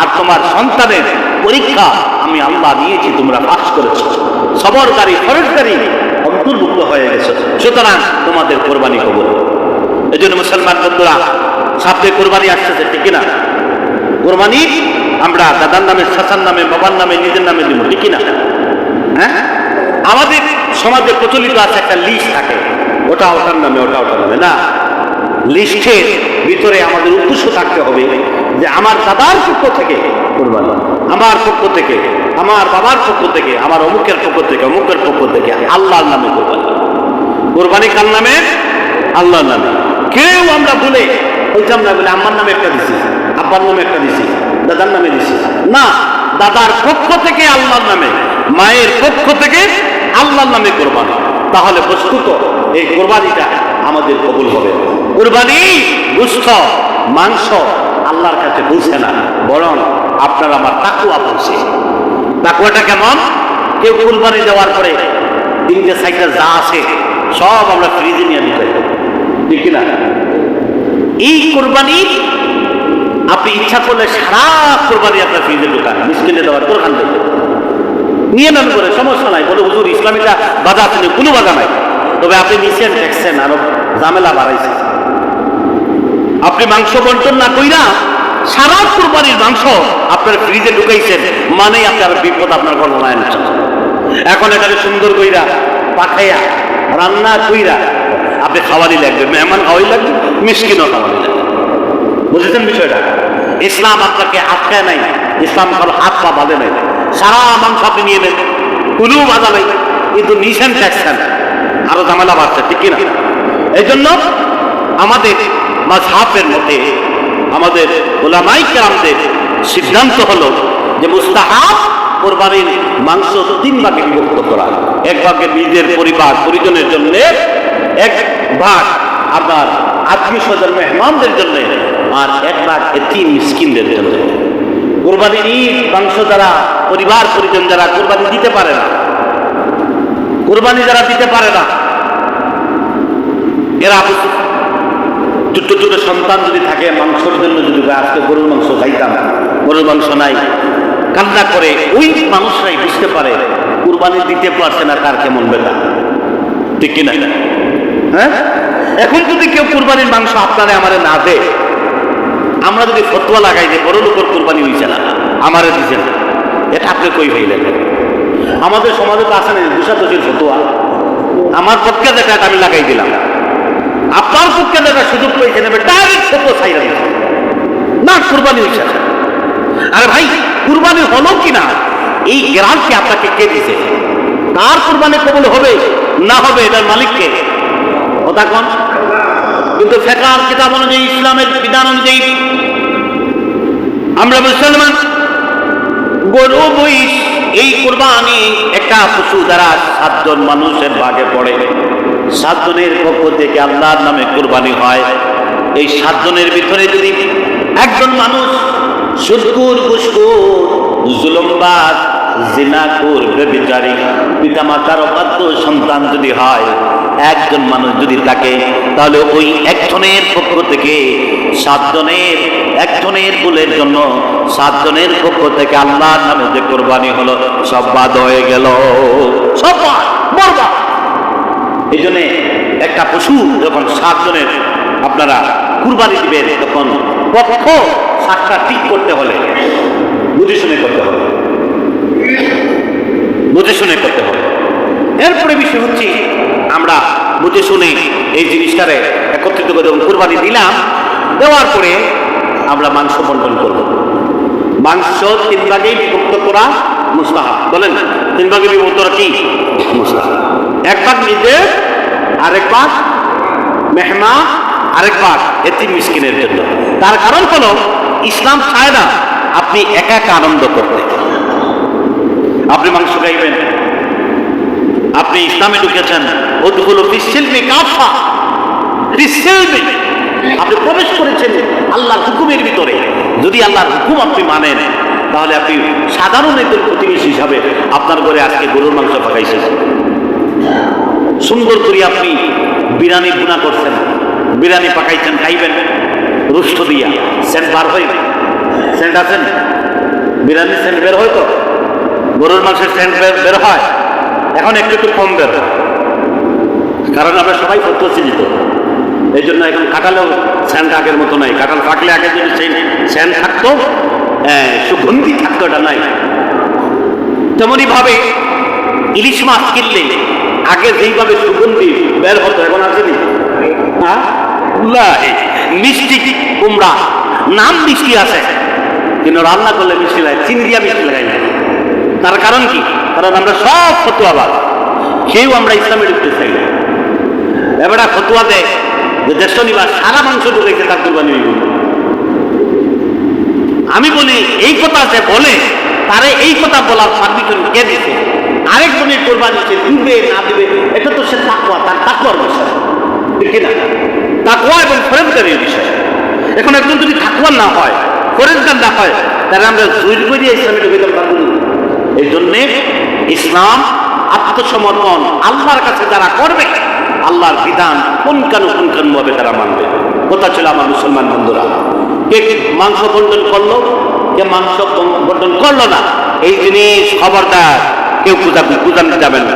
আর তোমার সন্তানের পরীক্ষা আমি আল্লাহ নিয়েছি, তোমরা পাস করেছো, সবরকারী ফরেজগারি অন্তর্ভুক্ত হয়ে গেছে, সুতরাং তোমাদের কোরবানি কবুল। এই জন্য মুসলমান বন্ধুরা, সামনে কোরবানি আসতেছে, ঠিক না? কোরবানি আমরা দাদার নামে, চাচার নামে, বাবার নামে, নিজের নামে দিব, ঠিক না? হ্যাঁ, আমাদের সমাজে প্রচলিত আছে একটা লিস্ট থাকে, ওটা ওটার নামে, ওটা ওটার নামে না। লিস্টের ভিতরে আমাদের উদ্দেশ্য থাকতে হবে যে আমার দাদার পক্ষ থেকে কোরবানি, আমার পক্ষ থেকে, আমার বাবার পক্ষ থেকে, আমার অমুকের পক্ষ থেকে, অমুকের পক্ষ থেকে আল্লাহর নামে কোরবানি। কোরবানি কার নামে? আল্লাহর নামে। কেউ আমরা বলে বলতাম না, বলে আমার নামে একটা দিছি, আব্বার নামে একটা দিছি, দাদার নামে দিছি না। দাদার পক্ষ থেকে আল্লাহর নামে, মায়ের পক্ষ থেকে আল্লাহর নামে কোরবানি, তাহলে বস্তুত এই কোরবানিটা আমাদের কবুল হবে। কোরবানি গোশত, মাংস আল্লাহর কাছে পৌঁছে না, বরং আপনার আমার তাকওয়া পৌঁছে। তাকওয়াটা কেমন? কেউ কোরবানি দেওয়ার পরে 3-4টা যা আছে সব আমরা ফ্রিজে নিয়ে দিতে, ঠিক না? এই কোরবানি আপনি ইচ্ছা করলে সারা কোরবানি আপনার ফ্রিজে ঢোকান, মিসকিনে দেওয়ার দরকার নেই, নিয়ে নেন করে, সমস্যা নাই। বলে হুজুর ইসলামীটা বাধা আছে, কোনো বাধা নাই, তবে আপনি নিচেন দেখছেন আরো ঝামেলা বাড়াইছেন। আপনি মাংস বন্টন না কইরা সারা কোরবানির মাংস আপনার ফ্রিজে ঢুকাইছেন, মানে আপনার বিপদ আপনার গণনায় আনছেন। এখন এটাকে সুন্দর কইরা পাঠাইয়া রান্না কইরা আপনি খাওয়ারই লাগবে, মেহমান খাওয়াই লাগবে, মিসকিনও খাওয়ারই লাগবে। বুঝেছেন বিষয়টা? ইসলাম আপনাকে আটকায় নাই, ইসলাম কারো হাত পা বাঁধে নাই, সারা মাংস আপনি নিয়ে নেন, কোনো বাধা নাই, কিন্তু নিছেন ট্যাক্সেন, আরো ঝামেলা বাড়ছে, ঠিক কিনা? এই জন্য আমাদের মাযহাবের মধ্যে, আমাদের উলামায়ে কেরামদের সিদ্ধান্ত হলো যে মুস্তাহাব কোরবানির মাংস 3 ভাগে বিভক্ত করা। 1 ভাগে নিজের পরিবার পরিজনের জন্য, 1 ভাগ আপনার আত্মীয় স্বজন মেহমানদের জন্য, আর 1 ভাগ এতিম মিসকিনদের জন্য। কোরবানির ঈদ মাংস যারা পরিবার পরিজন যারা কোরবানি দিতে পারে না, কোরবানি যারা দিতে পারে না, এরা ছোট্ট ছোট সন্তান যদি থাকে, মাংসের জন্য যদি আজকে গরুর মাংস খাইতাম, গরুর মাংস নাই, কান্না করে, ওই মানুষরাই বুঝতে পারে কুরবানি দিতে পারছে না তার কেমন বেদনা, ঠিক কিনা? হ্যাঁ, এখন যদি কেউ কুরবানির মাংস আপনারে আমারে না দেয়, আমরা যদি ফতোয়া লাগাই যে বড় লোকের কুরবানি হয়েছে না, আমারে দিছে না, এটা আপনি কই হইলেন? আমাদের সমাজে তো আসে না দুশাদশির ফতোয়া, আমার পক্ষে যেটা আমি লাগাই দিলাম, আপনার পক্ষে যেটা সুযোগ পেয়েছেন ডাইরেক্ট ফতোয়া ছাইরা দিচ্ছে না, কুরবানি হয়েছে না। আরে ভাই, কুরবানি হলো কিনা এই গ্যারান্টি আপনাকে কে দিছে? তার কুরবানি কবুল হবে না হবে এটার মালিককে? কথা কোন? কিন্তু ফিকহ কিতাব অনুযায়ী, ইসলামের বিধান অনুযায়ী আমরা মুসলমান, গরু মহিষ এই কুরবানি একটা পশু দ্বারা 7 জন মানুষের ভাগে পড়ে। 7 জনের পক্ষ থেকে আল্লাহর নামে কুরবানি হয়। এই 7 জনের ভিতরে যদি একজন মানুষ সুদখোর, ঘুষখোর, জুলুমবাজ, জিনাখোর, ব্যভিচারী, পিতামাতার অবাধ্য সন্তান যদি হয়, একজন মানুষ যদি থাকে, তাহলে ওই একজনের পক্ষ থেকে 7 জনের, একজনের ভুলের জন্য 7 জনের পক্ষ থেকে আল্লাহর নামে যে কোরবানি হলো সব বাদ হয়ে গেল, সব বরবাদ। এই জন্য একটা পশু যখন 7 জনের আপনারা কুরবানি দিবেন, তখন পক্ষ 7টা ঠিক করতে হলে বুঝে শুনে করতে হবে, বুঝে শুনে করতে হবে। এরপরে বিষয় হচ্ছে, আমরা বুঝে শুনে এই জিনিসটারে একত্রিত করে যখন কুরবানি দিলাম, দেওয়ার পরে আমরা মাংস বন্টন করব। মাংস 3 ভাগে বিভক্ত করা মুস্তাহাব। বলেন 3 ভাগে বিভক্ত করা কি মুস্তাহাব? 1 ভাগ নিজের, আরেক ভাগ মেহমান, আরেক ভাগ এতিম মিসকিনের জন্য। তার কারণ হলো, ইসলাম চায় না আপনি একা একা আনন্দ করতে। আপনি মাংস খাইবেন, আপনি ইসলামে ঢুকেছেন, ওদখুলু ফিস-সিলমি কাফা, ফিস-সিলমি, আপনি প্রবেশ করেছেন আল্লাহর হুকুমের ভিতরে। যদি আল্লাহর হুকুম আপনি মানেন, তাহলে আপনি সাধারণ একজন প্রতিবেশী হিসাবে আপনার ঘরে আজকে গরুর মাংস পাকাইছেন, সুন্দর করে আপনি বিরিয়ানি ভুনা করছেন, বিরিয়ানি পাকাইছেন, খাইবেন রুষ্ট দিয়া, সেন্ট বার হয়, সেন্ট আছেন, বিরিয়ানির সেন্ট বের হয়, তো গরুর মাংসের সেন্ট বের হয়, এখন একটু একটু কম বের হয়, কারণ আমরা সবাই ফতোয়া চিনিত। এই জন্য এখন কাঁঠালেও সেন্ট আগের মতো নাই। কাঁঠাল পাকলে আগে যদি সেন্ট থাকতো, সুগন্ধি থাকতো, এটা নাই। তেমনি ভাবে ইলিশ মাছ কিনলে আগে যেইভাবে সুগন্ধি বের হতো, এখন আসেনি। হ্যাঁ, মিষ্টি কুমড়া নাম মিষ্টি আছে, কিন্তু রান্না করলে মিষ্টি লাগে, চিনি দিয়া মিষ্টি লাগাই না। তার কারণ কি? কারণ আমরা সব ফতোয়াবাদ, কেউ আমরা ইসলামে ঢুকতে চাই না। এবার ফতোয়া দেয় যে দেশ নিবাস সারা মাংস ঢুকেছে, তার কুরবানি হইব। আমি বলি এই কথা যে বলে, তারে এই কথা বলার পারমিশন কে দিছে? আরেকজনের কোরবানি সে দিবে না দিবে, এটা তো সে তাকওয়া, তার তাকওয়ার বিষয়, ঠিক না? তাকওয়া এবং ফরেজগারির বিষয়। এখন একজন যদি তাকওয়া না হয়, ফরেজগার না হয়, তাহলে আমরা জোর করে ইসলামে ঢুকে পারবো না। এই জন্যে ইসলাম আত্মসমর্পণ, আল্লাহর কাছে যারা করবে, আল্লাহর বিধান পুঙ্খানুপুঙ্খানুভাবে তারা মানবে। কথা ছিল আমার মুসলমান বন্ধুরা, কে মাংস বন্টন করলো, কে মাংস বন্টন করলো না, এই জিনিস খবরদার কেউ কুদানো যাবেন না।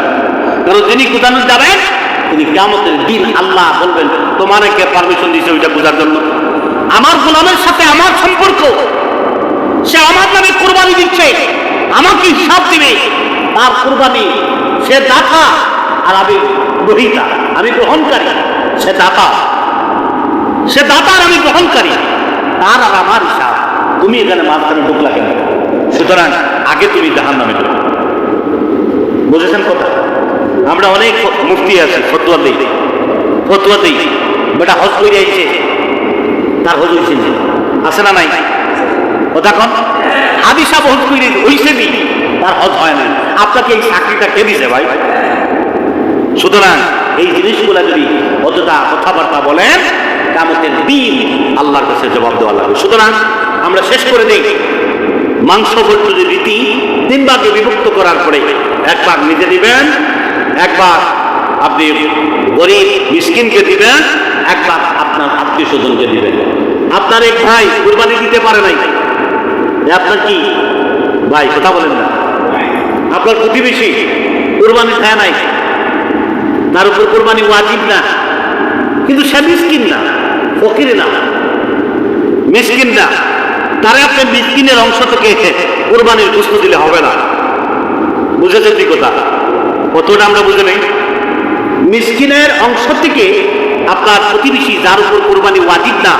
কারণ যিনি কুদানো যাবেন, তিনি কিয়ামতের দিন আল্লাহ বলবেন, তোমার কে পারমিশন দিয়েছে ওইটা বুঝার জন্য? আমার গোলামের সাথে আমার সম্পর্ক, সে আমার নামে কুরবানি দিচ্ছে, আমাকে হিসাব দিবে। তার কুরবানি, সে দাতা আর আমি গ্রহীতা, আমি গ্রহণকারী। সে দাতা, সে দাতা আর আমি গ্রহণকারী, তার আর আমার হিসাব। তুমি এখানে মাঝখানে ঢুকলা কেন? সুতরাং আগে তুমি জাহান্নামে ঢুকো। বুঝেছেন কথা? আমরা অনেক মুফতি আছি, ফতোয়া দিই, বেটা হজ করে আইছে, তার হজ হয়েছে আছে না নাই? কথা কন, হাদিসা হজ করে হইছে নি, তার হজ হয় না। আপনাকে এই চাকরিটা কে দিছে ভাই? সুতরাং এই জিনিসগুলা যদি অযথা কথাবার্তা বলেন, কিয়ামতের দিন আল্লাহর কাছে জবাব দেওয়া লাগবে। সুতরাং আমরা শেষ করে দেই, মাংস বন্টনের রীতি 3 ভাগে বিভক্ত করার পরে 1 ভাগ নিজে দিবেন, 1 ভাগ আপনি গরিব মিসকিনকে দিবেন, 1 ভাগ আপনার আত্মীয় স্বজনকে দিবেন। আপনার এক ভাই কুরবানি দিতে পারে নাই, আপনার কি ভাই? কথা বলেন না। আপনার প্রতিবেশী কুরবানি দেয় নাই, তার উপর কুরবানি ওয়াজিব না, কিন্তু সে মিসকিন না, ফকির না, মিসকিন না, তারা আপনি মিসকিনের অংশ থেকে কুরবানির গোশত দিলে হবে না। বুঝেছেন কি কথা? কতটা আমরা বুঝে নেই। মিসকিনের অংশ থেকে আপনার প্রতিবেশী, যার উপর কুরবানি ওয়াজিব না,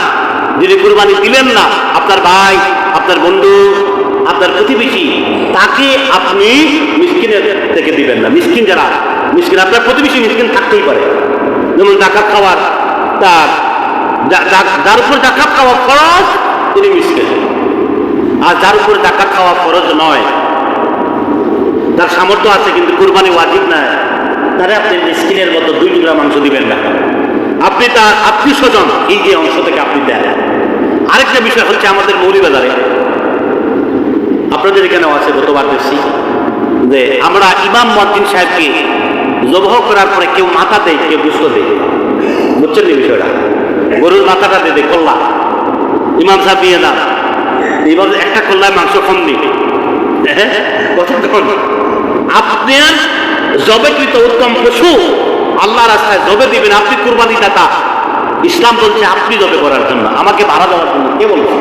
যিনি কুরবানি দিলেন না, আপনার ভাই, আপনার বন্ধু, আপনার প্রতিবেশী, তাকে আপনি মিসকিনের থেকে দিবেন না। মিসকিন যারা, মিসকিন আপনার প্রতিবেশী মিসকিন থাকতেই পারে, যেমন জাকাত খাওয়ার তার যার উপর জাকাত খাওয়া ফরজ তিনি মিসকিন, আর যার উপর জাকাত খাওয়া ফরজ নয়, তার সামর্থ্য আছে কিন্তু কুরবানি ওয়াজিব না, তাহলে আপনি মিসকিনের মতো 2 টুকরা মাংস দিবেন না। আপনি তার আত্মীয় স্বজন এই যে অংশ থেকে আপনি দেন। আরেকটা বিষয় হচ্ছে আমাদের মৌলভীবাজারে, আপনাদের এখানেও আছে, গতবার দেখছি যে আমরা ইমাম মুয়াজ্জিন সাহেবকে জবহ করার পরে কেউ মাথা দেয়, কেউ গোশত দেয়, বুঝছেন এই বিষয়টা? গরুর মাথাটা দেয় কল্লা, ইমাম সাহেব দিয়ে না, এবার একটা কল্লায় মাংস কম দিবে, কতক্ষণ? আপনার জবেকৃত উত্তম পশু আল্লাহ রাস্তায় জবে দিবেন, আপনি কুরবানি দাতা। ইসলাম বলছে আপনি জবে করার জন্য, আমাকে ভাড়া দেওয়ার জন্য কে বলছে?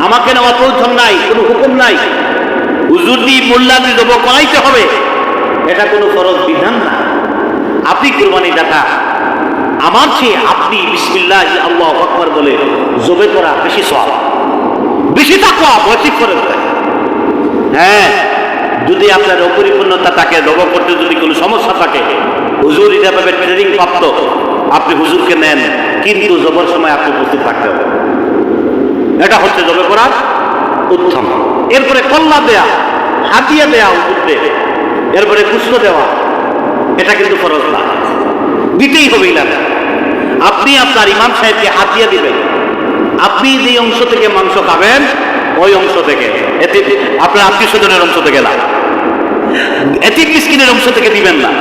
আমাকে নেওয়া প্রয়োজন নাই, কোনো হুকুম নাই। হুজুর দি মোল্লা দি জব করাইতে হবে, এটা কোনো ফরজ বিধান না। আপনি কুরবানি দাতা, আমার চেয়ে আপনি বিসমিল্লাহ আল্লাহু আকবার বলে জবে করা বেশি সওয়াব, বেশি তাকওয়া, ওয়াজিব করে দেয়। হ্যাঁ, যদি আপনার অপরিপূর্ণতা থাকে, জব করতে যদি কোনো সমস্যা থাকে, হুজুর হিসাবে ট্রেনিং প্রাপ্ত, আপনি হুজুরকে নেন, কিন্তু জবর সময় আপনি উপস্থিত থাকতে হবে। এটা হচ্ছে জবে করার উত্তম। এরপরে কল্লা দেয়া, হাতিয়া দেয়া হুজুরকে, এরপরে কুষ্ঠ দেওয়া, এটা কিন্তু ফরজ না, দিতেই হবে ইলাকা। আপনি আপনার ইমাম সাহেবকে হাতিয়া দিবেন, আপনি যে অংশ থেকে মাংস খাবেন ওই অংশ থেকে, এতে আপনার আত্মীয় স্বজনের অংশ থেকে না, এতে মিসকিনের অংশ থেকে দিবেন না।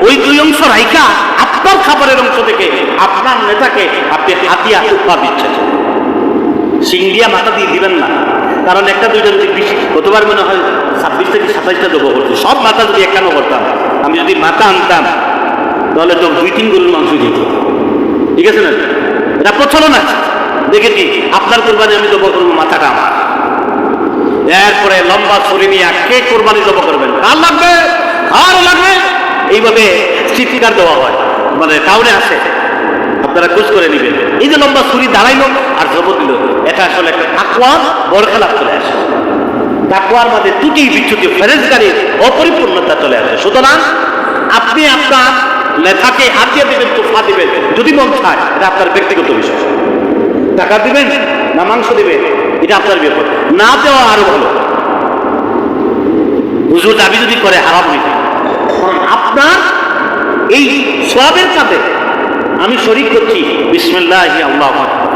ওই 2 অংশ রাইখা আপনার খাবারের অংশ থেকে আপনার নেতাকে আপনি হাতিয়া উপহার দিচ্ছেন। শিং দিয়া মাথা দিয়ে দিবেন না, কারণ একটা দুইটা যদি বেশি, গতবার মনে হয় 26 থেকে 27টা জব করছি, সব মাথা যদি একানো করতাম, আমি যদি মাথা আনতাম তাহলে তো 2-3 গরুর মাংস দিত, ঠিক আছে না? এটা প্রচলন আছে, দেখেছি। আপনার কোরবানি আমি জব করবো, মাথাটা আমার। এরপরে লম্বা ছুরি নিয়ে কে কোরবানি জব করবেন, কার লাগবে, আর লাগবে, এইভাবে চিৎকার দেওয়া হয়, মানে কাউরে আসে, আপনারা খোঁজ করে নেবেন। এই যে লম্বা ছুরি দাঁড়াইল আর জব দিল, এটা আসলে একটা তাকওয়া বড় খেলাপ চলে আসে। তাকওয়ার মধ্যে ত্রুটি বিচ্যুতি, ফেরেশগারির অপরিপূর্ণতা চলে আসে। সুতরাং আপনি আপনার নেতাকে হাতিয়া দেবেন, তোফা দিবেন, যদি মন চায়, এটা আপনার ব্যক্তিগত বিষয়। টাকা দিবেন না মাংস দিবেন, এটা আপনার ব্যাপার। না দেওয়া আরো ভালো, হুজুর দাবি যদি করে হারাম হইবে, কারণ আপনার এই সওয়াবের কাজে আমি শরীক করছি বিসমিল্লাহি আল্লাহু আকবার।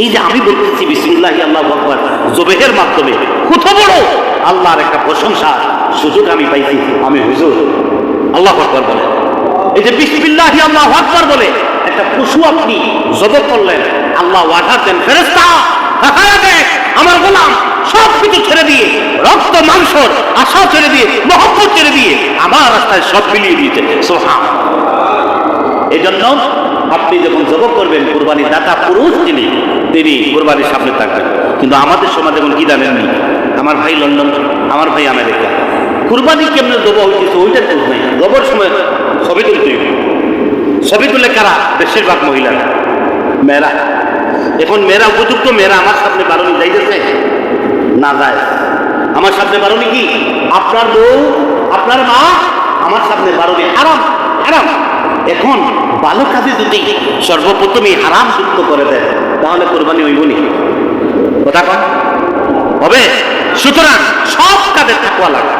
এই যে আমি বলতেছি বিসমিল্লাহি আল্লাহু আকবার জবেহের মাধ্যমে, কত বড় আল্লাহর একটা প্রশংসা সুযোগ আমি পাইছি। আমি হুজুর আল্লাহু আকবার বলে, এই যে বিসমিল্লাহি আল্লাহু আকবার বলে একটা পশু আপনি জবে করলেন, আল্লাহ ওয়ার্ডার দেন, ফেরেশতা তাকায়া দেখ আমার গোলাম সব কিছু ছেড়ে দিয়ে, রক্ত মাংসর আশা ছেড়ে দিয়ে, মহব্বত ছেড়ে দিয়ে আমার রাস্তায় সব মিলিয়ে দিয়েছে। সুবহানাল্লাহ। এই জন্য আপনি যখন জব করবেন, কুরবানি দাতা পুরুষ তিনি কুরবানির সামনে থাকবেন। কিন্তু আমাদের সমাজে এখন কি জানেননি, আমার ভাই লন্ডন, আমার ভাই আমেরিকা, কুরবানি কেমনে জব হইতেছে ওইটা খোঁজ নেই। জবর সময় ছবি তুলতে, ছবি তুলে কারা? বেশিরভাগ মহিলারা, মেয়েরা। এখন মেয়েরা উপযুক্ত, মেয়েরা আমার সামনে বারণী যাইতেছে না যায়, আমার সামনে বারণী কি? আপনার বউ, আপনার মা আমার সামনে বারণী হারাম, হারাম। এখন ভালো কাজে যদি সর্বপ্রথমই হারাম যুক্ত করে দেয়, তাহলে কোরবানি হইব নি? কথা কন হবে? সুতরাং সব কাজে তাকওয়া লাগে।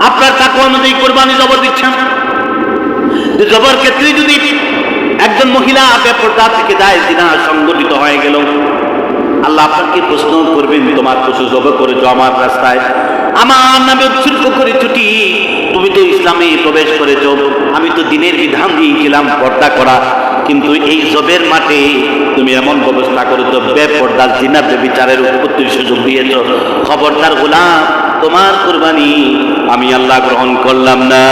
আপনার তাকওয়া অনুযায়ী কোরবানি জবর দিচ্ছেন। জবর ক্ষেত্রে যদি একজন মহিলা বেপরদা থেকে যায়, জিনা সংগঠিত হয়ে গেল, আল্লাহ আপনাকে প্রশ্ন করবেন, তোমার পশু জব করেছ আমার রাস্তায়, আমার নামে উৎসর্গ করে ছুটি, তুমি তো ইসলামে প্রবেশ করেছ, আমি তো দিনের বিধান দিয়েছিলাম পর্দা করা, কিন্তু এই জবের মাঠে তুমি এমন ব্যবস্থা করেছো, বেপর্দা জিনা বেবিচারের উৎপত্তির সুযোগ দিয়েছ। খবরদার গোলাম, তোমার কুরবানি আমি আল্লাহ গ্রহণ করলাম না।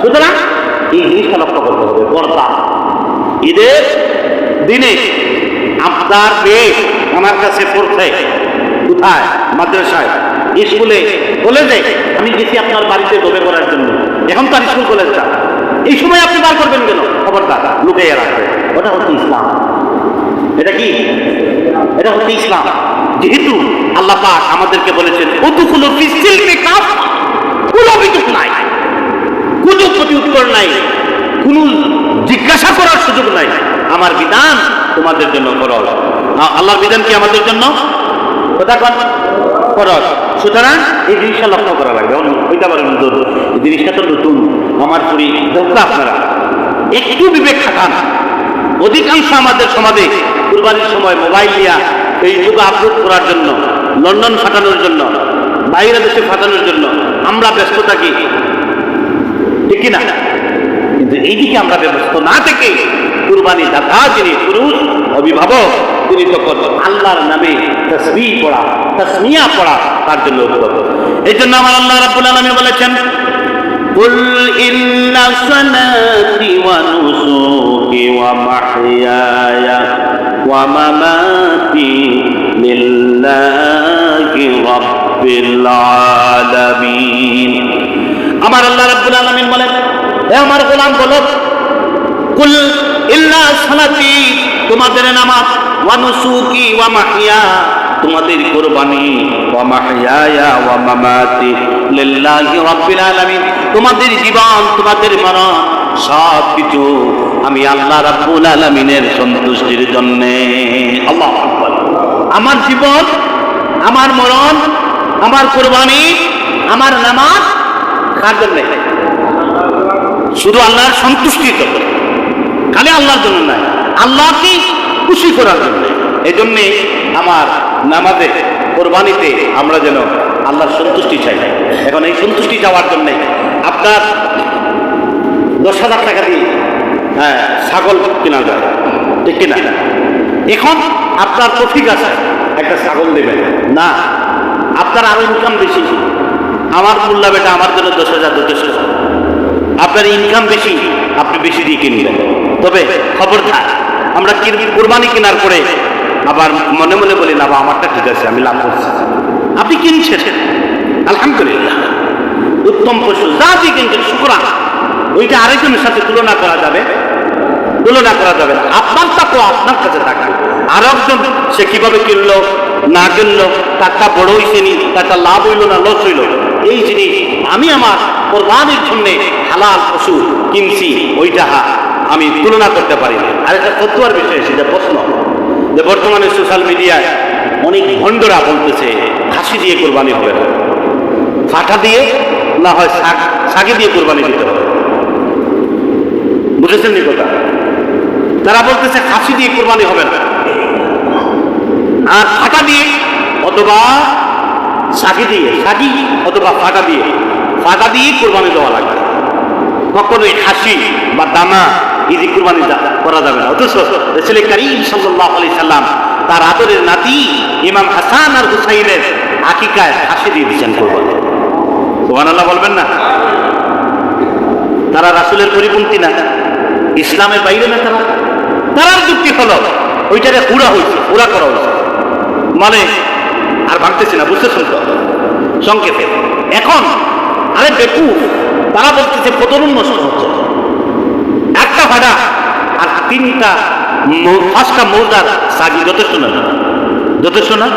সুতরাং এই জিনিসটা লক্ষ্য করতে হবে। পর্দা ঈদের দিনে আপনার মেয়ে আমার কাছে পড়ছে, কোথায়? মাদ্রাসায়, স্কুলে, কলেজে। আমি গেছি আপনার বাড়িতে জবে করার জন্য, এখন তার স্কুল কলেজ যা, এই সময় আপনি বার করবেন কেন? খবরদার, লুকিয়ে রাখবে। ওটা হচ্ছে ইসলাম। এটা কি? এটা হচ্ছে ইসলাম। যেহেতু আল্লাহ পাক আমাদেরকে বলেছেন উদখুলু ফিস সিলমি কাফা, কোনো অভিযোগ নাই, কোনো প্রতি উত্তর নাই, কোনো জিজ্ঞাসা করার সুযোগ নাই, আমার বিধান তোমাদের জন্য ফরজ। আল্লাহর বিধান কি আমাদের জন্য? কথা কন, ফরজ। সুতরাং এই জিনিসটা লক্ষ্য করা লাগবে। হইতে পারে নতুন এই জিনিসটা তো নতুন, আমার পুরি দরকার। আপনারা একটু বিবেক খাটান। অধিকাংশ আমাদের সমাজে কুরবানির সময় মোবাইল নিয়ে ফেসবুকে আপলোড করার জন্য, লন্ডন ফাটানোর জন্য, বাইরে দেশে ফাটানোর জন্য আমরা ব্যস্ত থাকি, ঠিক না? কিন্তু এইদিকে আমরা ব্যস্ত না থেকে কুরবানি দাতা যিনি পুরুষ অভিভাবক, তিনি তখন আল্লাহর নামে তাসবিহ পড়া, তাসমিয়া পড়া তার জন্য উদ্যত। এই জন্য আমার আল্লাহ রাব্বুল আলামিন বলেছেন, কুল ইন্না সালাতি ওয়া নুসুকি ওয়া মাহইয়ায়া ওয়া মামাতি লিল্লাহি রাব্বিল আলামিন। আমার আল্লাহ রাব্বুল আলামিন বলেন, হে আমার গোলাম বলো, কুল ইন্না সালাতি, তোমাদের নামাজ, ওয়া নুসুকি ওয়া মাহইয়া, তোমাদের কুরবানি, ওয়া মাহইয়ায়া ওয়া মামাতি লিল্লাহি রাব্বিল আলামিন, তোমাদের জীবন, তোমাদের মরণ সব কিছু আমি আল্লাহ রাব্বুল আলামিনের সন্তুষ্টির জন্য। আল্লাহু আকবার। আমার জীবন, আমার মরণ, আমার কুরবানি, আমার নামাজ কার জন্য? শুধু আল্লাহর সন্তুষ্টির জন্য, খালি আল্লাহর জন্য নয়, আল্লাহকে খুশি করার জন্য। এই জন্যে আমার নামাজে, কোরবানিতে আমরা যেন আল্লাহর সন্তুষ্টি চাই। এখন এই সন্তুষ্টি চাওয়ার জন্যে আপনার 10,000 টাকা দিয়ে ছাগল কেনা যায়, ঠিক কিনা? এখন আপনার প্রফিট আছে, একটা ছাগল দেবেন না, আপনার আরো ইনকাম বেশি, আমার মোল্লা বেটা আমার জন্য 10,000 যথেষ্ট। আপনার ইনকাম বেশি, আপনি বেশি দিয়ে কিনবেন। তবে খবরদার, আমরা কোরবানি কেনার পরে আবার মনে মনে বলি না, আমারটা ঠিক আছে, আমি লাভ করছি। আপনি কিনছেন, আলহামদুলিল্লাহ, উত্তম পশু যা দিয়ে কিনছেন, শুকরান। ওইটা আরেকজনের সাথে তুলনা করা যাবে? তুলনা করা যাবে না। আপনার তাকওয়া আপনার কাছে থাকবে। আর একজন সে কিভাবে কিনলো না কিনলো, তারটা বড় হইছে নি, তারটা লাভ হইল না লস হইল, এই জিনিস আমি আমার কোরবানির জন্য হালাল পশু কিনছি, ওইটা আমি তুলনা করতে পারি না। আর একটা ফতোয়ার বিষয়, সেটা প্রশ্ন যে বর্তমানে সোশ্যাল মিডিয়ায় অনেক ভণ্ডরা বলতেছে খাসি দিয়ে কোরবানি হবে না, ফাটা দিয়ে না হয় সাগে দিয়ে কোরবানি দিতে হবে। বুঝেছেন নি কথা? তারা বলতেছে খাসি দিয়ে কোরবানি হবে না, আর ফাটা দিয়ে অথবা সাগি দিয়ে, সাগি অথবা ফাটা দিয়ে কোরবানি দেওয়া লাগবে। কখনোই খাসি বা দানা এই কোরবানি করা যাবে না। অথচ রাসূল কারীম সাল্লাল্লাহু আলাইহি সাল্লাম তার আদরের নাতি ইমাম হাসান আর হুসাইনের আকিকায় খাসি দিয়ে দিয়েছেন কোরবানি। সুবহানাল্লাহ বলবেন না? তারা রাসূলের পরিপন্থী না, ইসলামের বাইরে না। তারার যুক্তি হলো ওইটারে পুরা হয়েছে, পুরা করা হয়েছে, মানে আর ভাবতেছি না, বুঝতেছেন তো সংক্ষেপে। এখন আরে বেকুফ, তারা বলতেছে প্রজনন নষ্ট হচ্ছে, একটা ভাড়া আর 5টা মৌজার সাগি যথেষ্ট না, যথেষ্ট না?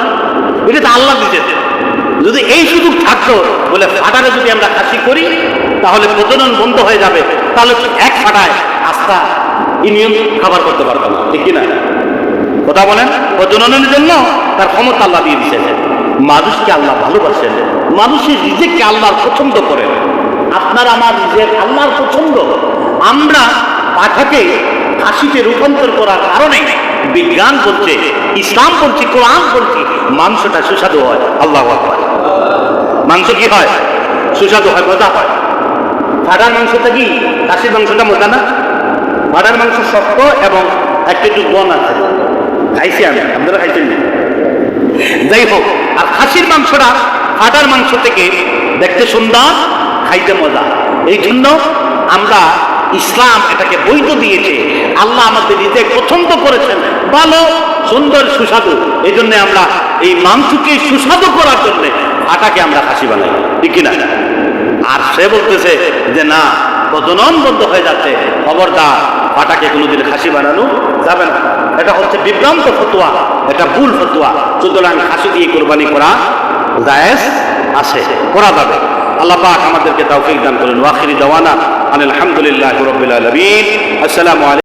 এটা তো আল্লাহ দিতেছে। যদি এই সুযোগ থাকতো বলে ফাটারে যদি আমরা খাসি করি তাহলে প্রজনন বন্ধ হয়ে যাবে, তাহলে এক ফাটায় আস্থা ইউনিয়ন খাবার করতে পারতো না, ঠিক কিনা? কথা বলেন। প্রজননের জন্য তার ক্ষমতা আল্লাহ দিয়ে দিয়েছেন। মানুষকে আল্লাহ ভালোবাসেন, মানুষের রিজিককে আল্লাহ পছন্দ করেন। আপনার আমার রিজিক আল্লাহর পছন্দ। আমরা পাঠাকে খাসিতে রূপান্তর করার কারণে বিজ্ঞান বলছে, ইসলাম বলছে, কোরআন বলছে মাংসটা সুস্বাদু হয়। আল্লাহু আকবার। মাংস কি হয়? সুস্বাদু হয়, মজা হয়। ফাটার মাংসটা কি? খাসির মাংসটা মজা না? ফাটার মাংস শক্ত এবং একটু বন আছে, খাইছি আমি, আপনারা খাইছেন না? যাই হোক, আর খাসির মাংসটা ফাটার মাংস থেকে দেখতে সুন্দর, খাইতে মজা। এই জন্য আমরা, ইসলাম এটাকে বৈধ দিয়েছে। আল্লাহ আমাদের রিজিক পছন্দ করেছেন ভালো, সুন্দর, সুস্বাদু। এই জন্য আমরা এই মাংসকে সুস্বাদু করার জন্য ফাটাকে আমরা খাসি বানাই, ঠিক কিনা? আর সে বলতেছে যে না, প্রজনন বন্ধ হয়ে যাচ্ছে, খবরদার, ফাটাকে কোনোদিন খাসি বানানো যাবে না। এটা হচ্ছে বিভ্রান্ত ফতোয়া, এটা ভুল ফতোয়া। সুতরাং খাসি দিয়ে কোরবানি করা জায়েজ আছে, করা যাবে। আল্লাহ পাক আমাদেরকে তৌফিক দান করেন। ওয়া আখিরি দাওয়ানা আলহামদুলিল্লাহি রাব্বিল আলামিন। আসসালামু আলাইকুম।